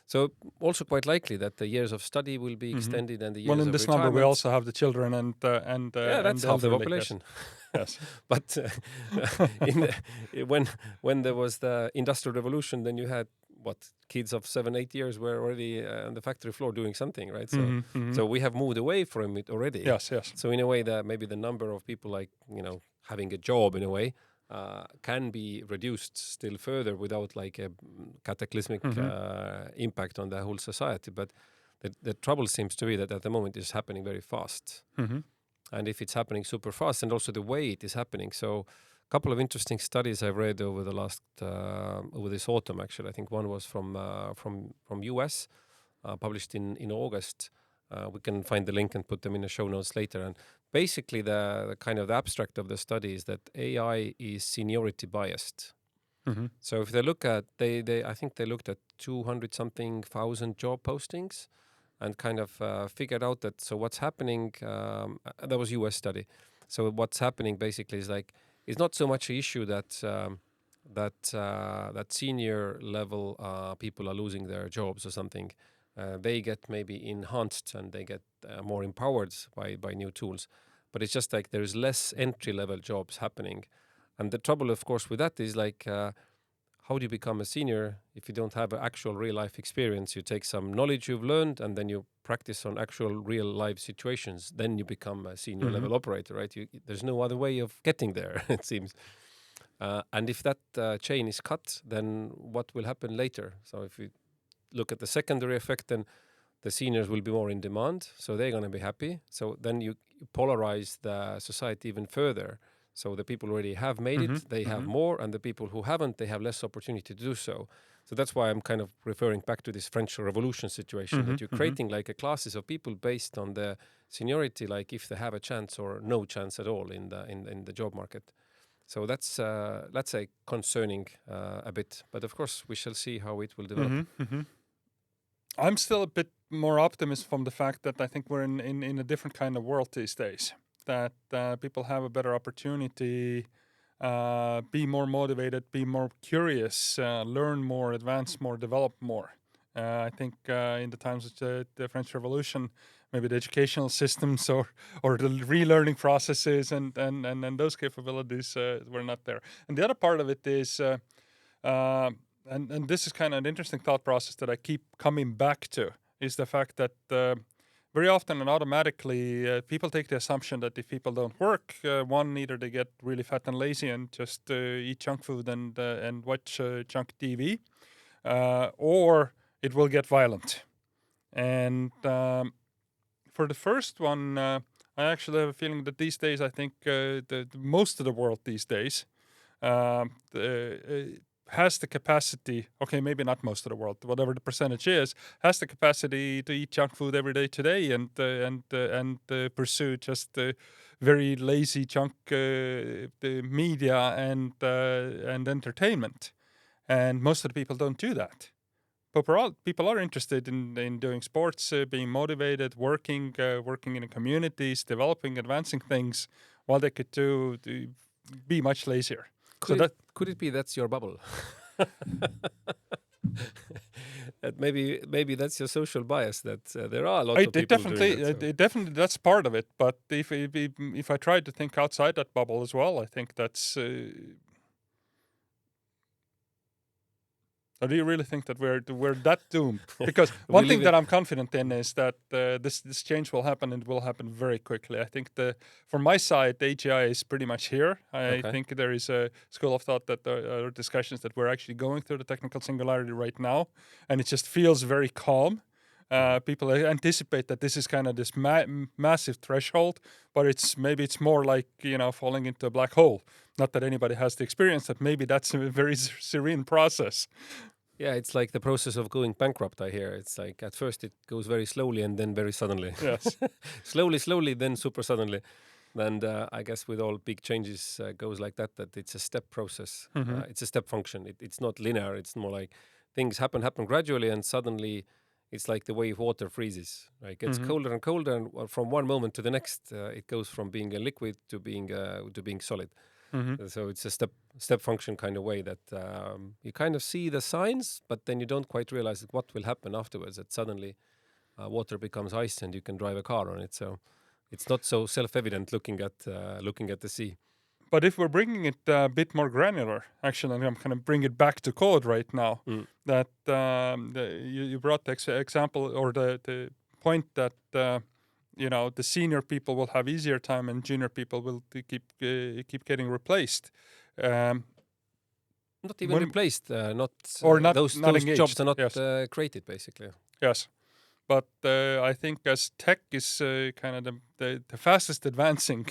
So also quite likely that the years of study will be extended and the years Well, in of this retirement. number we also have the children and yeah, that's and half the elderly, population. Yes. But when there was the Industrial Revolution, then you had kids of 7-8 years were already on the factory floor doing something, right? So so we have moved away from it already. Yes. So in a way that maybe the number of people like having a job in a way can be reduced still further without like a cataclysmic impact on the whole society. But the trouble seems to be that at the moment it's happening very fast. And if it's happening super fast, and also the way it is happening. So a couple of interesting studies I've read over the last over this autumn actually. I think one was from US, published in August. We can find the link and put them in the show notes later. And basically the kind of the abstract of the study is that AI is seniority biased. So if they look at I think they looked at 200-something thousand job postings and kind of figured out that so what's happening, that was US study. So what's happening basically is like, it's not so much an issue that that senior level people are losing their jobs or something. They get maybe enhanced and they get more empowered by new tools. But it's just like there's less entry level jobs happening. And the trouble, of course, with that is like, how do you become a senior if you don't have an actual real life experience? You take some knowledge you've learned and then you practice on actual real life situations. Then you become a senior level operator, right? There's no other way of getting there, it seems. And if that chain is cut, then what will happen later? So if you look at the secondary effect, then the seniors will be more in demand. So they're going to be happy. So then you polarize the society even further. So the people already have made it, they have more, and the people who haven't, they have less opportunity to do so. So that's why I'm kind of referring back to this French Revolution situation, that you're creating like a classes of people based on the seniority, like if they have a chance or no chance at all in the job market. So that's let's say concerning a bit, but of course we shall see how it will develop. I'm still a bit more optimist from the fact that I think we're in a different kind of world these days. That people have a better opportunity, be more motivated, be more curious, learn more, advance more, develop more. I think in the times of the French Revolution, maybe the educational systems or the relearning processes and those capabilities were not there. And the other part of it is, and this is kind of an interesting thought process that I keep coming back to, is the fact that very often and automatically, people take the assumption that if people don't work, either they get really fat and lazy and just eat junk food and watch junk TV, or it will get violent. And for the first one, I actually have a feeling that these days, I think the most of the world these days has the capacity, okay, maybe not most of the world, whatever the percentage is, has the capacity to eat junk food every day today and pursue just very lazy junk media and entertainment. And most of the people don't do that. But people are interested in doing sports, being motivated, working in the communities, developing, advancing things, while they could be much lazier. Could it be that's your bubble? That maybe that's your social bias, that there are a lot of people doing that. So. Definitely that's part of it. But if I try to think outside that bubble as well, I think that's. Or do you really think that we're that doomed? Because one thing that I'm confident in is that this change will happen, and it will happen very quickly. I think from my side, the AGI is pretty much here. I think there is a school of thought that there are discussions that we're actually going through the technical singularity right now, and it just feels very calm. People anticipate that this is kind of this massive threshold, but maybe it's more like falling into a black hole. Not that anybody has the experience, that maybe that's a very serene process. Yeah, it's like the process of going bankrupt, I hear. It's like at first it goes very slowly and then very suddenly. Yes. Slowly, then super suddenly. And I guess with all big changes goes like that it's a step process. Hmm. It's a step function. It's not linear. It's more like things happen gradually, and suddenly it's like the way water freezes. Right? It gets Hmm. colder and colder, and from one moment to the next, it goes from being a liquid to being solid. Hmm. So it's a step function kind of way that you kind of see the signs, but then you don't quite realize what will happen afterwards. That suddenly water becomes ice and you can drive a car on it. So it's not so self-evident looking at the sea. But if we're bringing it a bit more granular, actually, and I'm kind of bring it back to code right now, Mm. that you brought the example or the point that the senior people will have easier time and junior people will keep getting replaced. Um, Not even when replaced. Not or not those not jobs engaged. are not Yes, created basically. yes. But I think as tech is kind of the fastest advancing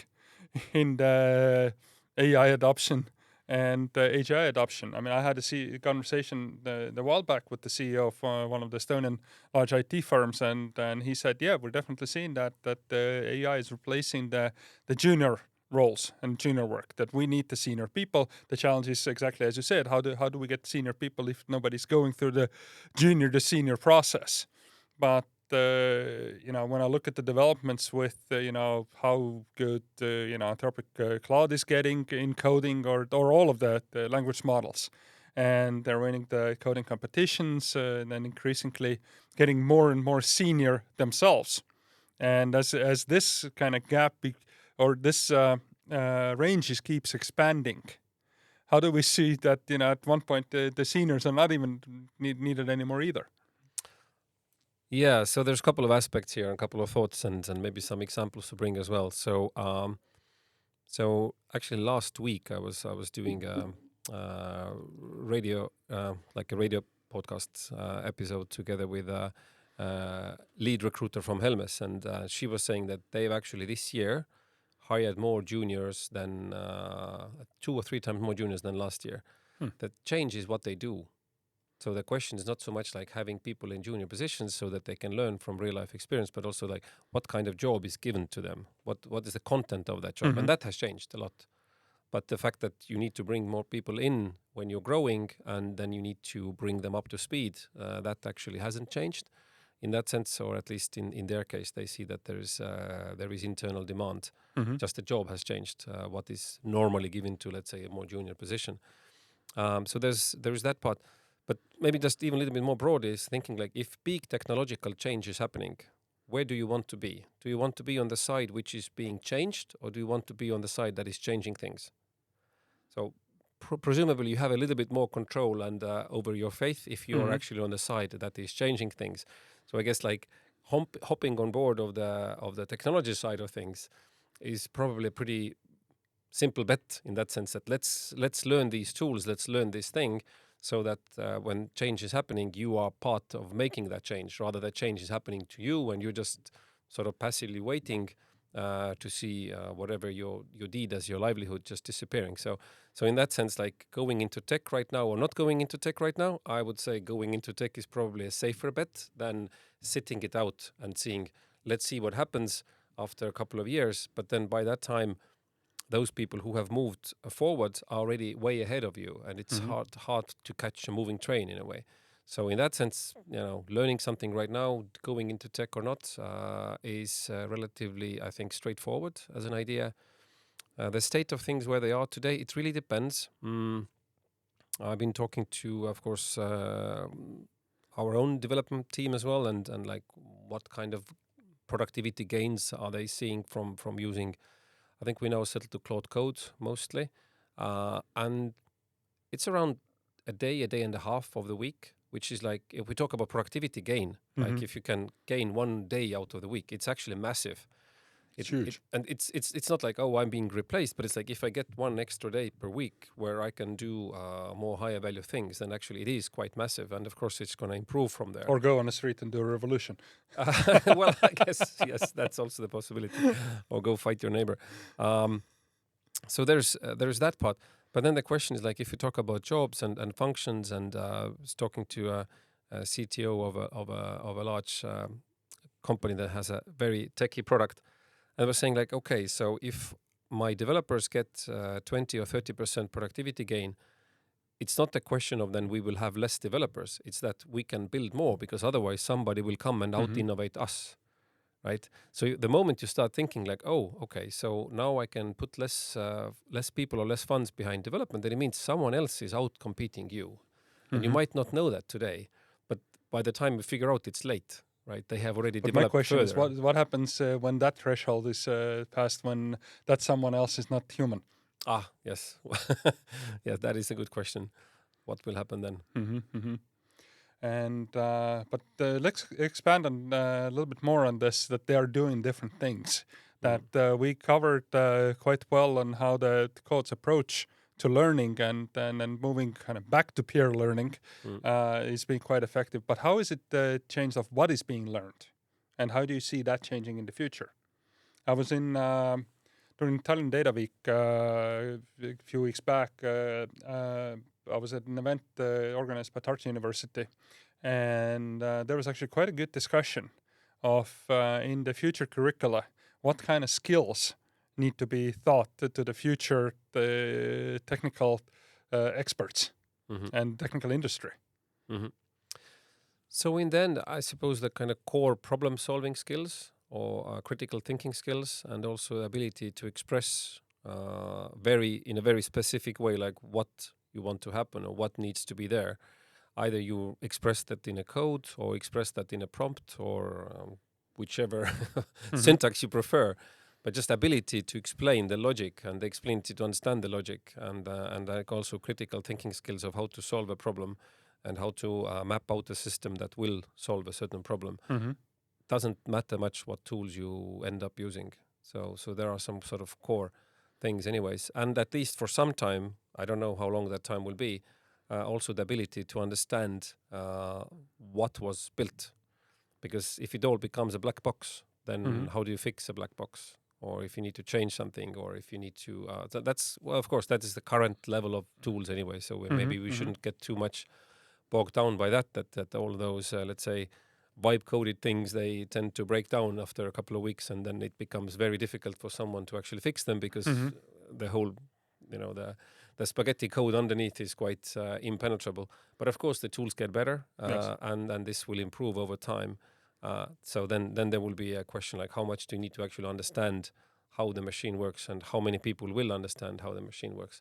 in the AI adoption and AGI adoption. I mean, I had a conversation the while back with the CEO of one of the Estonian large IT firms, and he said, "Yeah, we're definitely seeing that AI is replacing the junior roles and junior work. That we need the senior people. The challenge is exactly as you said. How do we get senior people if nobody's going through the junior to senior process?" But when I look at the developments with how good Anthropic Cloud is getting in coding or all of the language models, and they're winning the coding competitions, and then increasingly getting more and more senior themselves. And as this kind of or this range keeps expanding, how do we see that at one point the seniors are not even needed anymore either? Yeah, so there's a couple of aspects here, and a couple of thoughts, and maybe some examples to bring as well. So actually, last week I was doing radio like a radio podcast episode together with a lead recruiter from Helmes, and she was saying that they've actually this year hired more juniors than 2 or 3 times more juniors than last year. Hmm. That changes what they do. So the question is not so much like having people in junior positions so that they can learn from real life experience, but also like what kind of job is given to them, what is the content of that job, Mhm. and that has changed a lot. But the fact that you need to bring more people in when you're growing, and then you need to bring them up to speed, that actually hasn't changed in that sense, or at least in their case, they see that there is internal demand. Mhm. Just the job has changed, what is normally given to, let's say, a more junior position. So there's that part. But maybe just even a little bit more broad is thinking like if big technological change is happening, where do you want to be? Do you want to be on the side which is being changed, or do you want to be on the side that is changing things? So presumably you have a little bit more control and over your faith if you are Mhm. actually on the side that is changing things. So I guess like hopping on board of the technology side of things is probably a pretty simple bet in that sense, that let's learn these tools, let's learn this thing, so that when change is happening, you are part of making that change, rather that change is happening to you and you're just sort of passively waiting to see whatever you did as your livelihood just disappearing. So in that sense, like going into tech right now or not going into tech right now, I would say going into tech is probably a safer bet than sitting it out and seeing, let's see what happens after a couple of years. But then by that time, those people who have moved forward are already way ahead of you, and it's Mhm. hard to catch a moving train in a way. So in that sense, learning something right now, going into tech or not, is relatively, I think, straightforward as an idea. The state of things where they are today, it really depends. I've been talking to, of course, our own development team as well, and like what kind of productivity gains are they seeing from using. I think we now settle to Cloud Code mostly, and it's around a day and a half of the week, which is like if we talk about productivity gain, like Mhm. if you can gain 1 day out of the week, it's actually massive. It's It huge. and it's not like, oh, I'm being replaced, but it's like if I get 1 extra day per week where I can do more higher value things, then actually it is quite massive, and of course it's going to improve from there. Or go on the street and do a revolution. Well, I guess yes, that's also the possibility, or go fight your neighbor. So there's that part, But then the question is like, if you talk about jobs and functions, and was talking to a CTO of a large company that has a very techy product, and was saying like, okay, so if my developers get 20 or 30% productivity gain, it's not a question of then we will have less developers. It's that we can build more, because otherwise somebody will come and out-innovate us, right? So the moment you start thinking like, oh, okay, so now I can put less people or less funds behind development, then it means someone else is out-competing you. And you might not know that today, but by the time you figure out, it's late, right? They have already But my developed question further. is, what happens when that threshold is passed, when that someone else is not human? Ah, yes. Yeah, that is a good question. What will happen then? And but let's expand on a little bit more on this, that they are doing different things. That we covered quite well on how the code's approach to learning and moving kind of back to peer learning is being quite effective. But how is it changed of what is being learned, and how do you see that changing in the future? I was in during Tallinn Data Week a few weeks back. I was at an event organized by Tartu University, and there was actually quite a good discussion of in the future curricula what kind of skills need to be taught to the future technical experts and technical industry. So in the end, I suppose the kind of core problem-solving skills or critical thinking skills, and also the ability to express in a very specific way, like what you want to happen or what needs to be there. Either you express that in a code or express that in a prompt, or whichever syntax you prefer, but just ability to explain the logic and the ability to understand the logic, and like also critical thinking skills of how to solve a problem and how to map out a system that will solve a certain problem. Doesn't matter much what tools you end up using. So there are some sort of core things anyways. And at least for some time, I don't know how long that time will be, also the ability to understand what was built. Because if it all becomes a black box, then how do you fix a black box? Or if you need to change something, or if you need to... that's, well, of course, that is the current level of tools anyway. So maybe we shouldn't get too much bogged down by that all those, let's say, vibe-coded things, they tend to break down after a couple of weeks, and then it becomes very difficult for someone to actually fix them, because the whole, the spaghetti code underneath is quite impenetrable. But of course, the tools get better, and this will improve over time. So then there will be a question like, how much do you need to actually understand how the machine works, and how many people will understand how the machine works?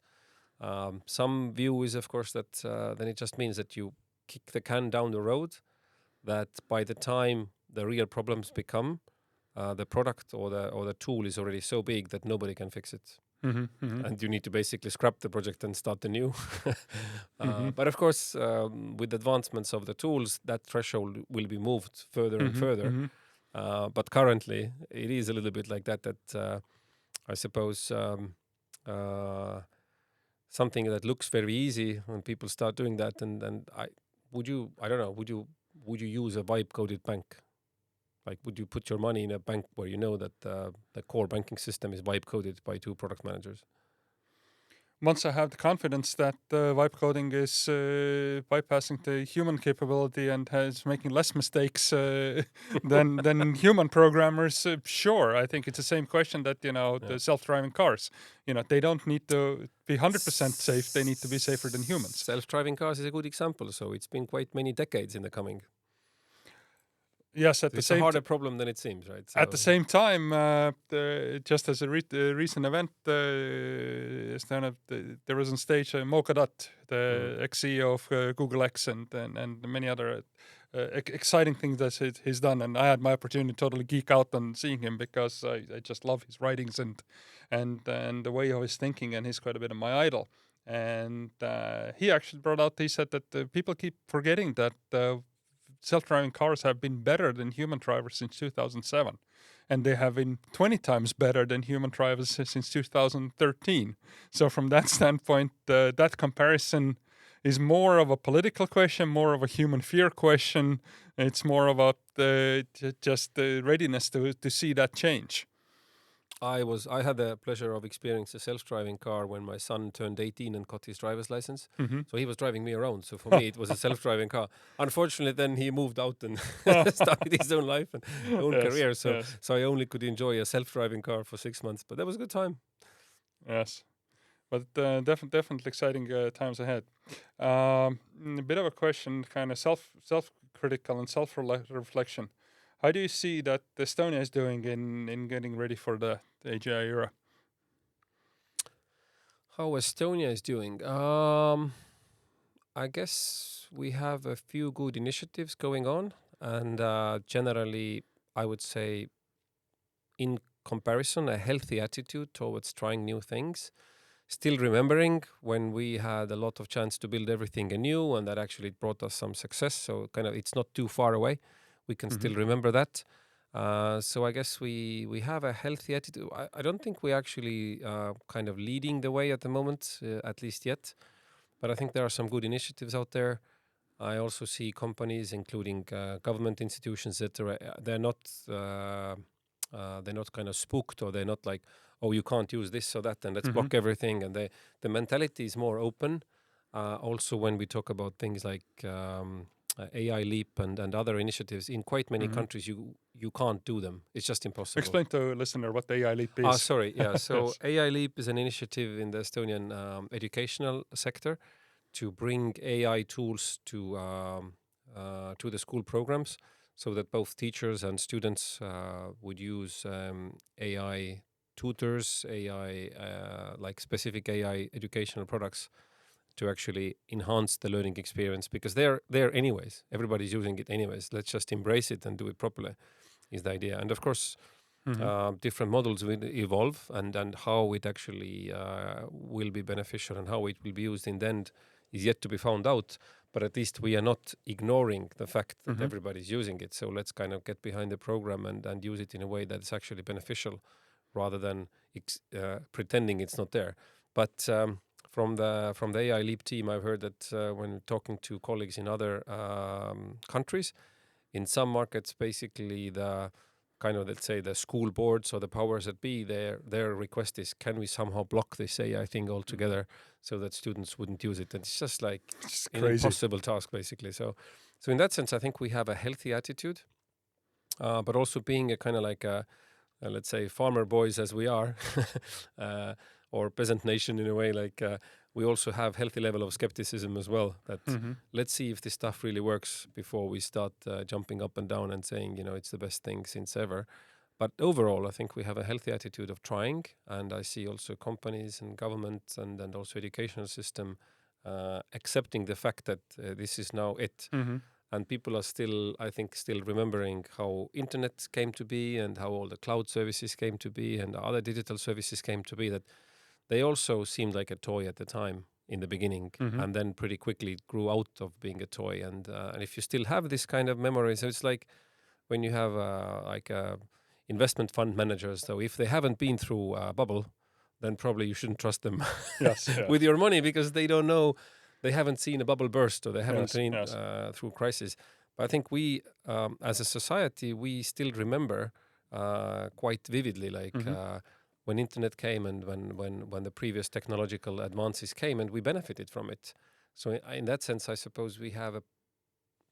Some view is, of course, that then it just means that you kick the can down the road, that by the time the real problems become, the product or the tool is already so big that nobody can fix it. And you need to basically scrap the project and start anew. But of course, with advancements of the tools, that threshold will be moved further and further. But currently, it is a little bit like that I suppose something that looks very easy when people start doing that, and would you use a vibe-coded bank? Like, would you put your money in a bank where you know that the core banking system is vibe-coded by two product managers? Once I have the confidence that vibe coding is bypassing the human capability and is making less mistakes than human programmers, sure. I think it's the same question that, the self-driving cars. They don't need to be 100% safe. They need to be safer than humans. Self-driving cars is a good example. So it's been quite many decades in the coming. Yes, it's a harder problem than it seems, right? So at the same time, just as a recent event, there was on stage Mo Kadat, the ex-CEO of Google X, and many other exciting things that he's done. And I had my opportunity to totally geek out on seeing him, because I just love his writings and the way of his thinking, and he's quite a bit of my idol. And he actually brought out, he said that people keep forgetting that self-driving cars have been better than human drivers since 2007, and they have been 20 times better than human drivers since 2013. So from that standpoint, that comparison is more of a political question, more of a human fear question. It's more about just the readiness to see that change. I had the pleasure of experiencing a self-driving car when my son turned 18 and got his driver's license. Mm-hmm. So he was driving me around. So for me, it was a self-driving car. Unfortunately, then he moved out and started his own life and own Yes, career. So yes, so I only could enjoy a self-driving car for 6 months. But that was a good time. yes. But definitely exciting times ahead. A bit of a question, kind of self-critical and self-reflection. How do you see that Estonia is doing in getting ready for the AGI era? How Estonia is doing? I guess we have a few good initiatives going on, and generally, I would say, in comparison, a healthy attitude towards trying new things. Still remembering when we had a lot of chance to build everything anew, and that actually brought us some success. So kind of, it's not too far away. We can Mm-hmm. still remember that. So I guess we have a healthy attitude. I don't think we're actually kind of leading the way at the moment, at least yet. But I think there are some good initiatives out there. I also see companies, including government institutions, that they're not kind of spooked, or they're not like, oh, you can't use this or that, and let's Mm-hmm. block everything. And the mentality is more open. Also, when we talk about things like AI Leap and other initiatives, in quite many Mm-hmm. countries, you can't do them. It's just impossible. Explain to a listener what the AI leap Ah, is. sorry. Yeah. So Yes. AI Leap is an initiative in the Estonian educational sector to bring AI tools to the school programs, so that both teachers and students would use AI tutors, AI like specific AI educational products to actually enhance the learning experience, because they're there anyways. Everybody's using it anyways. Let's just embrace it and do it properly, is the idea. And of course, Mm-hmm. different models will evolve, and how it actually will be beneficial and how it will be used in the end is yet to be found out. But at least we are not ignoring the fact that Mm-hmm. everybody's using it. So let's kind of get behind the program and use it in a way that is actually beneficial, rather than pretending it's not there. But from the AI Leap team, I've heard that when talking to colleagues in other countries, in some markets, basically the kind of, let's say, the school boards or the powers that be, their request is, can we somehow block this AI thing altogether, so that students wouldn't use it? And it's just like It's an crazy. impossible task, basically. So in that sense, I think we have a healthy attitude, but also being a kind of like let's say, farmer boys as we are, uh, or peasant nation in a way, like we also have healthy level of skepticism as well, that Mm-hmm. let's see if this stuff really works before we start jumping up and down and saying, it's the best thing since ever. But overall, I think we have a healthy attitude of trying, and I see also companies and government and also educational system accepting the fact that this is now it. Mm-hmm. And people are still, I think, still remembering how internet came to be, and how all the cloud services came to be, and other digital services came to be, that they also seemed like a toy at the time in the beginning, Mm-hmm. and then pretty quickly it grew out of being a toy. And if you still have this kind of memory, so it's like when you have like investment fund managers, so if they haven't been through a bubble, then probably you shouldn't trust them Yes. Yes. with your money, because they don't know, they haven't seen a bubble burst, or they haven't Yes. been Yes. through crisis. But I think we, as a society, we still remember quite vividly, like Mm-hmm. when internet came, and when the previous technological advances came, and we benefited from it. So in that sense, I suppose we have a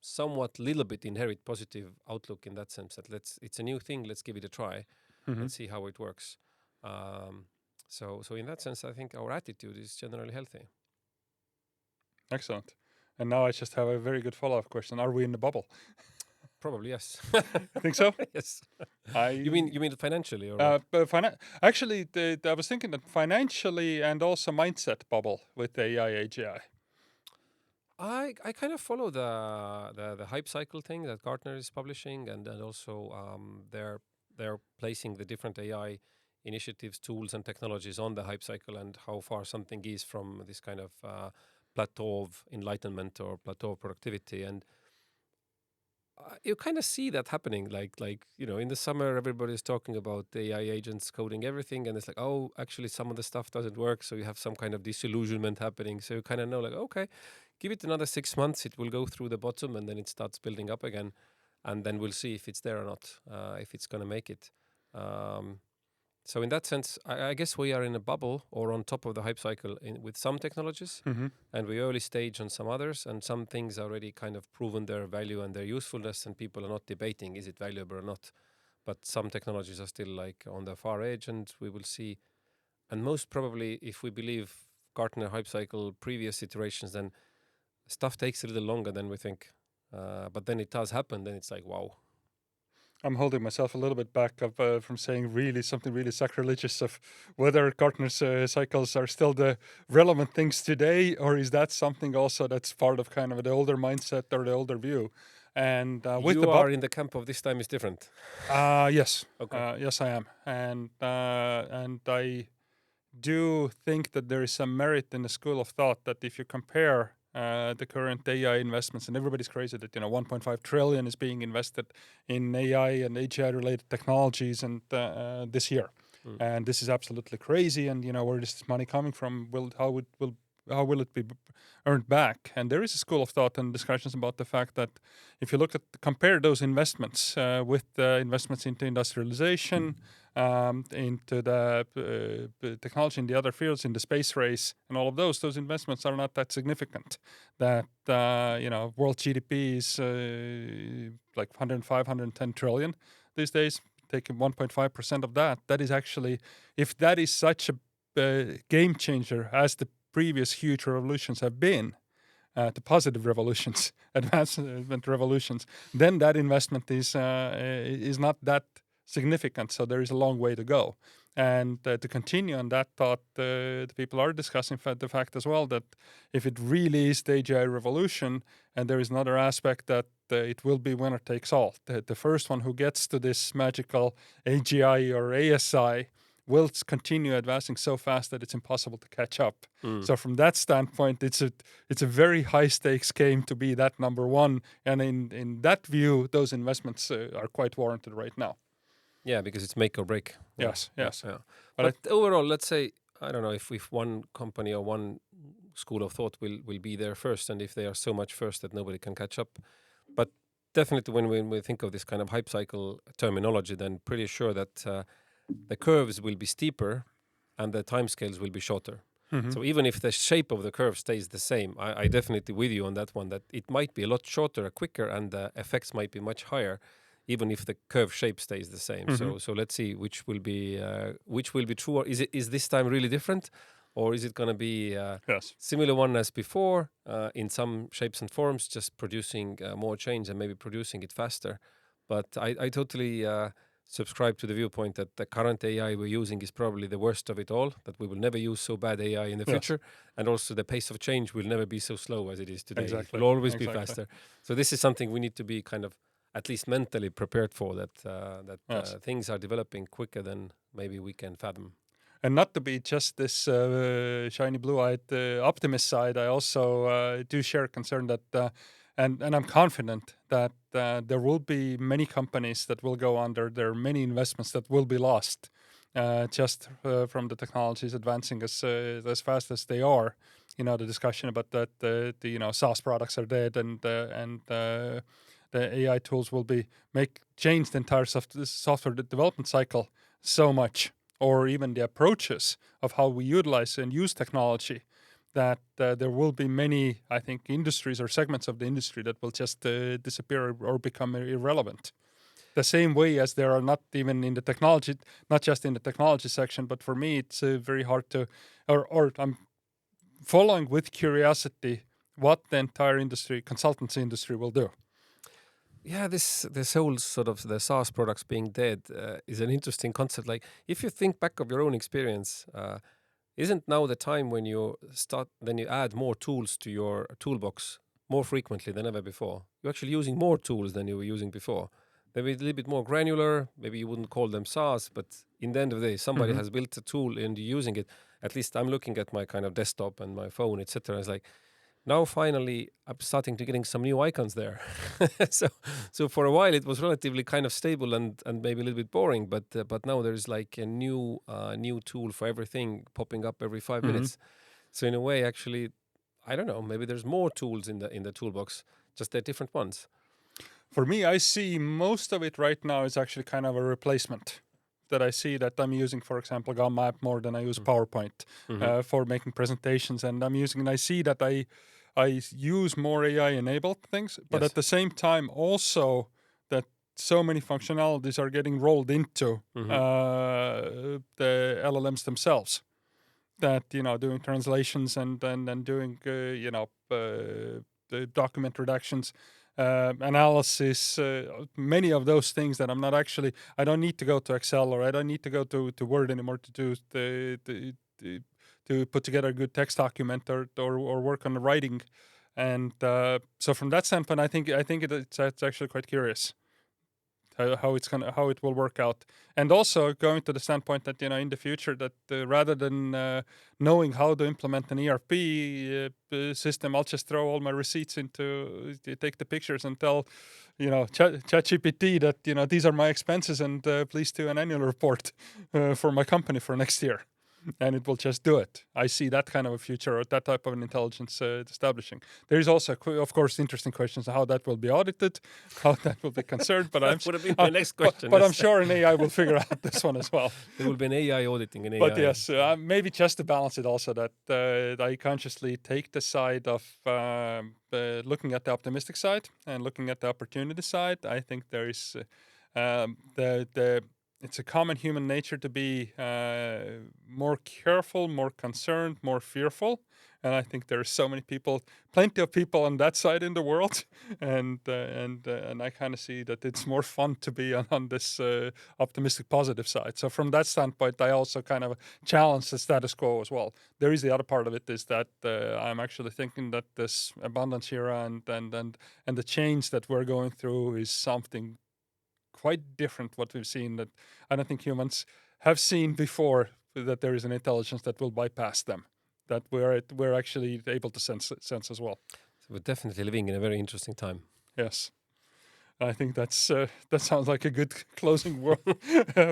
somewhat little bit inherent positive outlook, in that sense, that it's a new thing, let's give it a try Mm-hmm. and see how it works. So in that sense, I think our attitude is generally healthy. Excellent. And now I just have a very good follow-up question. Are we in the bubble? Probably yes. I think so. Yes. You I mean financially or what? but actually, I was thinking that financially and also mindset bubble with AI AGI. I kind of follow the hype cycle thing that Gartner is publishing, and also they're placing the different AI initiatives, tools, and technologies on the hype cycle, and how far something is from this kind of plateau of enlightenment or plateau of productivity. And you kind of see that happening, like in the summer everybody's talking about the AI agents coding everything, and it's like, oh, actually some of the stuff doesn't work, so you have some kind of disillusionment happening. So you kind of know, like, okay, give it another 6 months, it will go through the bottom, and then it starts building up again, and then we'll see if it's there or not, if it's going to make it. um, So in that sense, I guess we are in a bubble or on top of the hype cycle with some technologies, and we early stage on some others, and some things already kind of proven their value and their usefulness, and people are not debating is it valuable or not. But some technologies are still like on the far edge, and we will see. And most probably, if we believe Gartner hype cycle previous iterations, then stuff takes a little longer than we think. But then it does happen. Then it's like, wow. I'm holding myself a little bit back from saying really something really sacrilegious of whether Gartner's cycles are still the relevant things today, or is that something also that's part of kind of the older mindset or the older view. And with You are in the camp of this time is different. yes, Okay. yes, I am, and I do think that there is some merit in the school of thought that if you compare the current AI investments, and everybody's crazy that 1.5 trillion is being invested in AI and AGI related technologies, and this year, and this is absolutely crazy. And where is this money coming from? How will it be earned back? And there is a school of thought and discussions about the fact that if you compare those investments with the investments into industrialization, into the technology in the other fields, in the space race, and all of those investments are not that significant. That world GDP is like 105, 110 trillion these days. Taking 1.5% of that, that is actually, if that is such a game changer as the previous huge revolutions have been, the positive revolutions, advancement revolutions, then that investment is not that significant. So there is a long way to go. And to continue on that thought, the people are discussing the fact as well that if it really is the AGI revolution, and there is another aspect that it will be winner takes all. The first one who gets to this magical AGI or ASI will continue advancing so fast that it's impossible to catch up. So from that standpoint, it's a very high stakes game to be that number one. And in that view, those investments are quite warranted right now. Yeah, because it's make or break. Yes. Yeah. But overall, let's say, I don't know if one company or one school of thought will be there first, and if they are so much first that nobody can catch up. But definitely when we think of this kind of hype cycle terminology, then pretty sure that the curves will be steeper and the timescales will be shorter. So even if the shape of the curve stays the same, I definitely with you on that one, that it might be a lot shorter, quicker, and the effects might be much higher, even if the curve shape stays the same. So let's see which will be true. Or is this time really different, or is it going to be similar one as before in some shapes and forms, just producing more change and maybe producing it faster? But I totally subscribe to the viewpoint that the current AI we're using is probably the worst of it all, that we will never use so bad AI in the future. And also the pace of change will never be so slow as it is today. Exactly. It will always be faster. So this is something we need to be kind of at least mentally prepared for, that things are developing quicker than maybe we can fathom. And not to be just this shiny blue-eyed optimist side, I also do share a concern that, and I'm confident that there will be many companies that will go under. There are many investments that will be lost just from the technologies advancing as fast as they are. The discussion about that the SaaS products are dead, and the AI tools will change the entire software development cycle so much, or even the approaches of how we utilize and use technology, that there will be many, I think, industries or segments of the industry that will just disappear or become irrelevant. The same way as there are not even in the technology, not just in the technology section, but for me, it's very hard to, or I'm following with curiosity what the entire consultancy industry will do. Yeah, this whole sort of the SaaS products being dead is an interesting concept. Like, if you think back of your own experience, isn't now the time when you add more tools to your toolbox more frequently than ever before? You're actually using more tools than you were using before. Maybe a little bit more granular. Maybe you wouldn't call them SaaS, but in the end of the day, somebody has built a tool and you're using it. At least I'm looking at my kind of desktop and my phone, etc. It's like, now finally I'm starting to getting some new icons there. so for a while it was relatively kind of stable and maybe a little bit boring, but now there's like a new tool for everything popping up every 5 minutes. So in a way, actually, I don't know, maybe there's more tools in the toolbox, just they're different ones. For me, I see most of it right now is actually kind of a replacement. that I see that I'm using, for example, Map more than I use PowerPoint for making presentations, and I see that I use more AI-enabled things, but at the same time also that so many functionalities are getting rolled into the LLMs themselves. That doing translations and doing the document redactions, analysis, many of those things that I don't need to go to Excel, or I don't need to go to Word anymore to do to put together a good text document or work on the writing. And so from that standpoint, I think it's actually quite curious how it will work out. And also going to the standpoint that in the future that rather than knowing how to implement an ERP system, I'll just throw all my receipts into take the pictures and tell ChatGPT that these are my expenses, and please do an annual report for my company for next year. And it will just do it. I see that kind of a future, or that type of an intelligence establishing. There is also, of course, interesting questions how that will be audited, how that will be concerned. But would have been my next question. But I'm sure an AI will figure out this one as well. There will be an AI auditing an AI. But yes, maybe just to balance it also that I consciously take the side of looking at the optimistic side and looking at the opportunity side. I think there is it's a common human nature to be more careful, more concerned, more fearful. And I think there are so many people, plenty of people on that side in the world. And I kind of see that it's more fun to be on this optimistic, positive side. So from that standpoint, I also kind of challenge the status quo as well. There is the other part of it is that I'm actually thinking that this abundance era and the change that we're going through is something quite different what we've seen, that I don't think humans have seen before, that there is an intelligence that will bypass them, that we're actually able to sense as well. So we're definitely living in a very interesting time. Yes. I think that sounds like a good closing word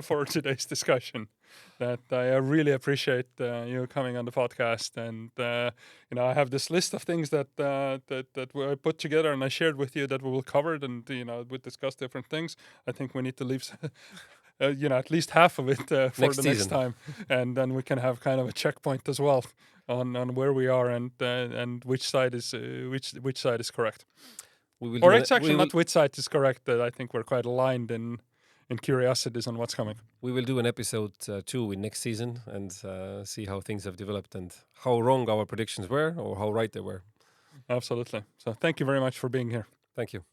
for today's discussion. That I really appreciate you coming on the podcast, and I have this list of things that I put together and I shared with you that we will cover, and we discuss different things. I think we need to leave at least half of it for the next time, and then we can have kind of a checkpoint as well on where we are and which side is which side is correct. Or it's actually not which side is correct. That I think we're quite aligned in curiosities on what's coming. We will do an episode 2 in next season and see how things have developed and how wrong our predictions were or how right they were. Absolutely. So thank you very much for being here. Thank you.